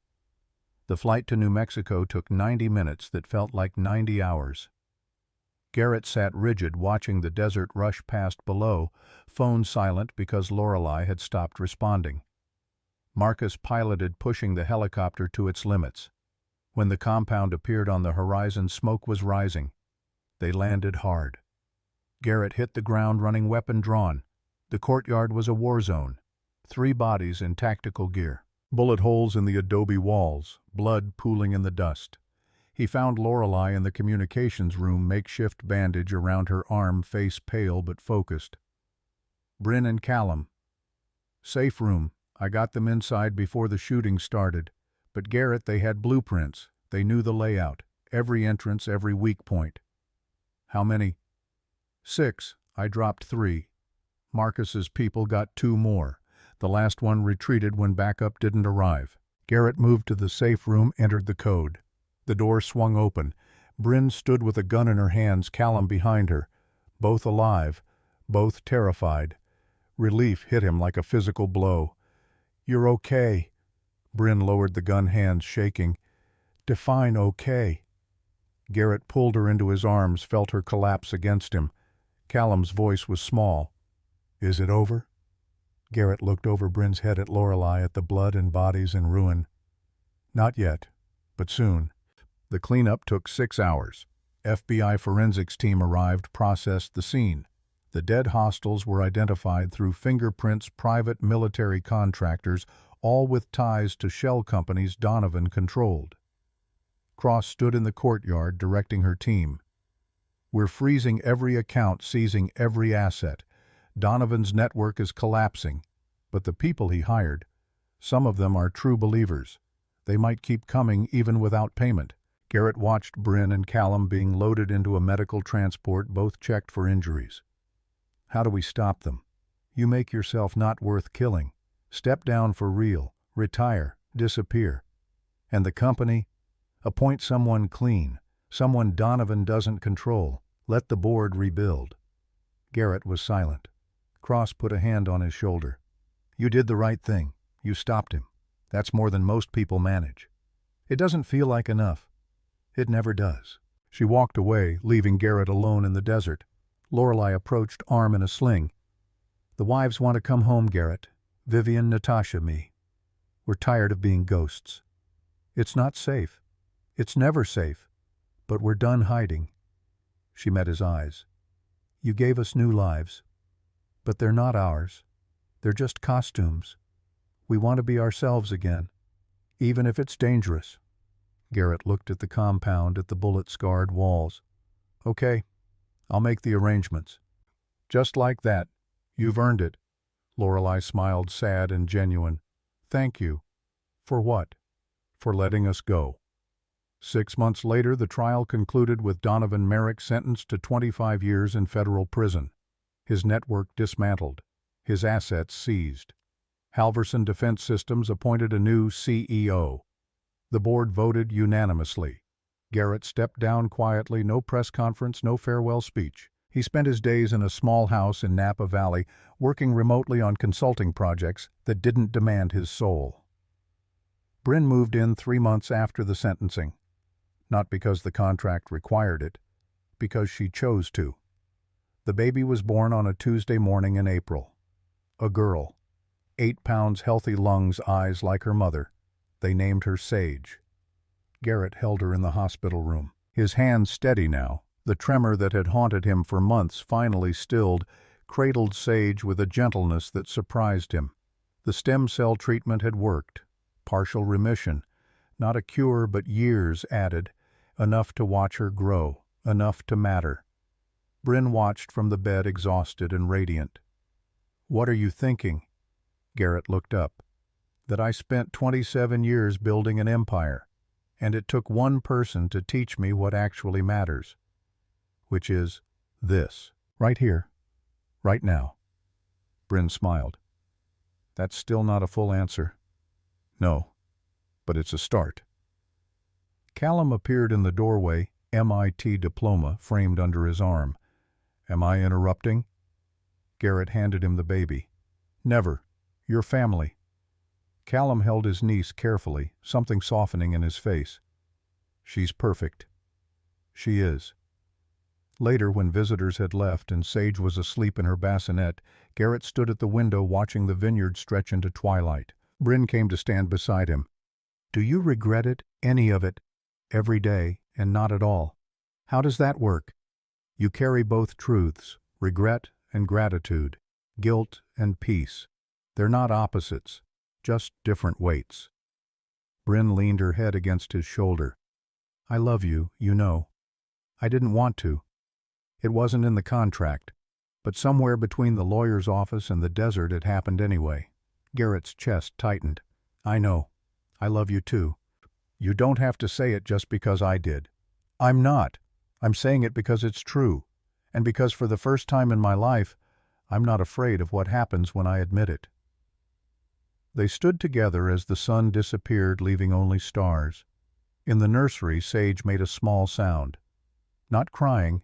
S1: The flight to New Mexico took 90 minutes that felt like 90 hours. Garrett sat rigid, watching the desert rush past below, phone silent because Lorelei had stopped responding. Marcus piloted, pushing the helicopter to its limits. When the compound appeared on the horizon, smoke was rising. They landed hard. Garrett hit the ground running, weapon drawn. The courtyard was a war zone. 3 bodies in tactical gear. Bullet holes in the adobe walls, blood pooling in the dust. He found Lorelei in the communications room, makeshift bandage around her arm, face pale but focused. "Bryn and Callum. Safe room. I got them inside before the shooting started. But Garrett, they had blueprints. They knew the layout. Every entrance, every weak point." "How many?" "6. I dropped 3. Marcus's people got 2 more. The last one retreated when backup didn't arrive." Garrett moved to the safe room, entered the code. The door swung open. Bryn stood with a gun in her hands, Callum behind her. Both alive, both terrified. Relief hit him like a physical blow. "You're okay." Bryn lowered the gun, hands shaking. "Define okay." Garrett pulled her into his arms, felt her collapse against him. Callum's voice was small. "Is it over?" Garrett looked over Bryn's head at Lorelei, at the blood and bodies in ruin. "Not yet, but soon." The cleanup took 6 hours. FBI forensics team arrived, processed the scene. The dead hostiles were identified through fingerprints, private military contractors, all with ties to shell companies Donovan controlled. Cross stood in the courtyard directing her team. "We're freezing every account, seizing every asset. Donovan's network is collapsing, but the people he hired, some of them are true believers. They might keep coming even without payment." Garrett watched Bryn and Callum being loaded into a medical transport, both checked for injuries. "How do we stop them? You make yourself not worth killing. Step down for real, retire, disappear. And the company? Appoint someone clean, someone Donovan doesn't control. Let the board rebuild." Garrett was silent. Cross put a hand on his shoulder. "You did the right thing. You stopped him. That's more than most people manage. It doesn't feel like enough. It never does." She walked away, leaving Garrett alone in the desert. Lorelei approached, arm in a sling. "The wives want to come home, Garrett. Vivian, Natasha, me. We're tired of being ghosts. It's not safe. It's never safe. But we're done hiding." She met his eyes. "You gave us new lives. But they're not ours. They're just costumes. We want to be ourselves again, even if it's dangerous." Garrett looked at the compound, at the bullet-scarred walls. "Okay, I'll make the arrangements." "Just like that. You've earned it." Lorelei smiled, sad and genuine. "Thank you." "For what?" "For letting us go." 6 months later, the trial concluded with Donovan Merrick sentenced to 25 years in federal prison. His network dismantled. His assets seized. Halverson Defense Systems appointed a new CEO. The board voted unanimously. Garrett stepped down quietly, no press conference, no farewell speech. He spent his days in a small house in Napa Valley, working remotely on consulting projects that didn't demand his soul. Bryn moved in 3 months after the sentencing. Not because the contract required it, because she chose to. The baby was born on a Tuesday morning in April. A girl. 8 pounds, healthy lungs, eyes like her mother. They named her Sage. Garrett held her in the hospital room. His hands steady now, the tremor that had haunted him for months finally stilled, cradled Sage with a gentleness that surprised him. The stem cell treatment had worked. Partial remission. Not a cure, but years added. Enough to watch her grow. Enough to matter. Bryn watched from the bed, exhausted and radiant. "What are you thinking?" Garrett looked up. "That I spent 27 years building an empire, and it took one person to teach me what actually matters. Which is this. Right here. Right now." Bryn smiled. "That's still not a full answer." "No, but it's a start." Callum appeared in the doorway, MIT diploma framed under his arm. "Am I interrupting?" Garrett handed him the baby. "Never. Your family." Callum held his niece carefully, something softening in his face. "She's perfect." "She is." Later, when visitors had left and Sage was asleep in her bassinet, Garrett stood at the window watching the vineyard stretch into twilight. Bryn came to stand beside him. "Do you regret it, any of it, every day, and not at all? How does that work? You carry both truths, regret and gratitude, guilt and peace. They're not opposites, just different weights." Bryn leaned her head against his shoulder. I love you, you know. I didn't want to. It wasn't in the contract. But somewhere between the lawyer's office and the desert it happened anyway. Garrett's chest tightened. I know. I love you too. You don't have to say it just because I did. I'm not. I'm saying it because it's true. And because for the first time in my life, I'm not afraid of what happens when I admit it. They stood together as the sun disappeared, leaving only stars. In the nursery, Sage made a small sound. Not crying,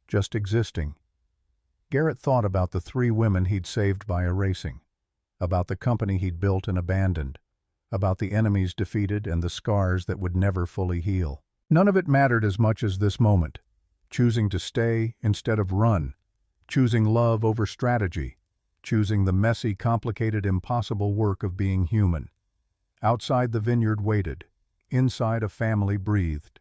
S1: just existing. Garrett thought about the 3 women he'd saved by erasing, about the company he'd built and abandoned, about the enemies defeated and the scars that would never fully heal. None of it mattered as much as this moment, choosing to stay instead of run, choosing love over strategy, choosing the messy, complicated, impossible work of being human. Outside the vineyard waited, inside a family breathed,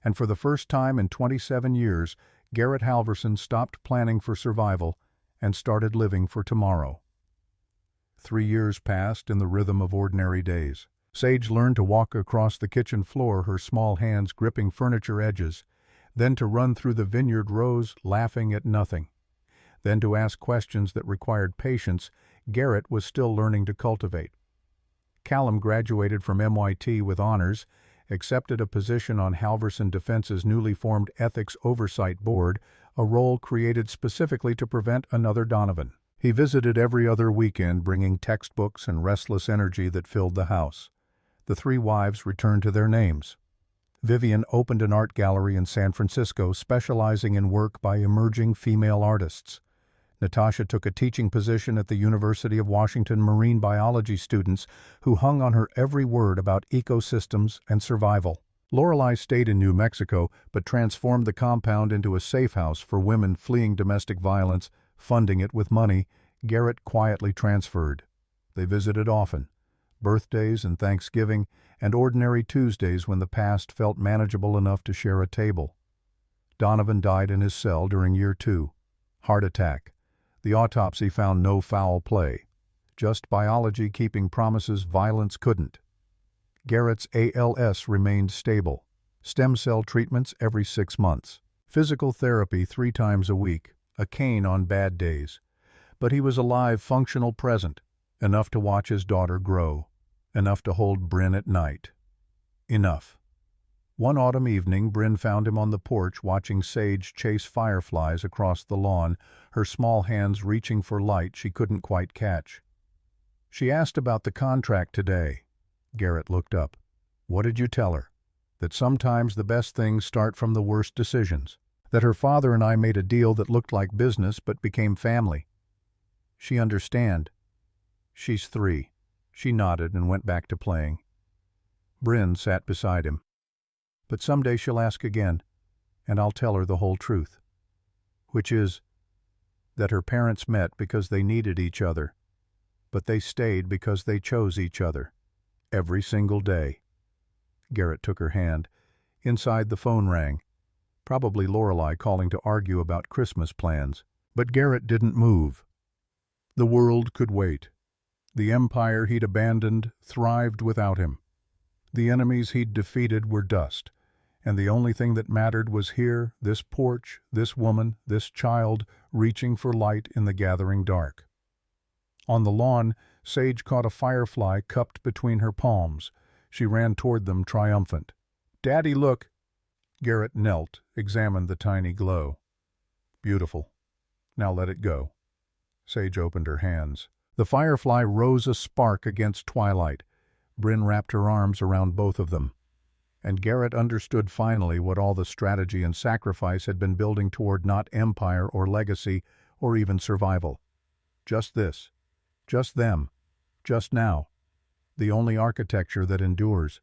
S1: and for the first time in 27 years, Garrett Halverson stopped planning for survival and started living for tomorrow. 3 years passed in the rhythm of ordinary days. Sage learned to walk across the kitchen floor, her small hands gripping furniture edges, then to run through the vineyard rows, laughing at nothing, then to ask questions that required patience Garrett was still learning to cultivate. Callum graduated from MIT with honors, accepted a position on Halverson Defense's newly formed Ethics Oversight Board, a role created specifically to prevent another Donovan. He visited every other weekend, bringing textbooks and restless energy that filled the house. The 3 wives returned to their names. Vivian opened an art gallery in San Francisco, specializing in work by emerging female artists. Natasha took a teaching position at the University of Washington marine biology students who hung on her every word about ecosystems and survival. Lorelei stayed in New Mexico but transformed the compound into a safe house for women fleeing domestic violence, funding it with money Garrett quietly transferred. They visited often, birthdays and Thanksgiving, and ordinary Tuesdays when the past felt manageable enough to share a table. Donovan died in his cell during year 2. Heart attack. The autopsy found no foul play. Just biology keeping promises violence couldn't. Garrett's ALS remained stable. Stem cell treatments every 6 months. Physical therapy 3 times a week. A cane on bad days. But he was alive, functional, present. Enough to watch his daughter grow. Enough to hold Bryn at night. Enough. One autumn evening, Bryn found him on the porch watching Sage chase fireflies across the lawn, her small hands reaching for light she couldn't quite catch. She asked about the contract today. Garrett looked up. What did you tell her? That sometimes the best things start from the worst decisions. That her father and I made a deal that looked like business but became family. She understand. She's 3. She nodded and went back to playing. Bryn sat beside him. But someday she'll ask again, and I'll tell her the whole truth. Which is that her parents met because they needed each other, but they stayed because they chose each other. Every single day. Garrett took her hand. Inside the phone rang. Probably Lorelei calling to argue about Christmas plans. But Garrett didn't move. The world could wait. The empire he'd abandoned thrived without him. The enemies he'd defeated were dust. And the only thing that mattered was here, this porch, this woman, this child, reaching for light in the gathering dark. On the lawn, Sage caught a firefly cupped between her palms. She ran toward them, triumphant. "Daddy, look!" Garrett knelt, examined the tiny glow. "Beautiful. Now let it go." Sage opened her hands. The firefly rose a spark against twilight. Bryn wrapped her arms around both of them. And Garrett understood finally what all the strategy and sacrifice had been building toward, not empire or legacy or even survival. Just this. Just them. Just now. The only architecture that endures.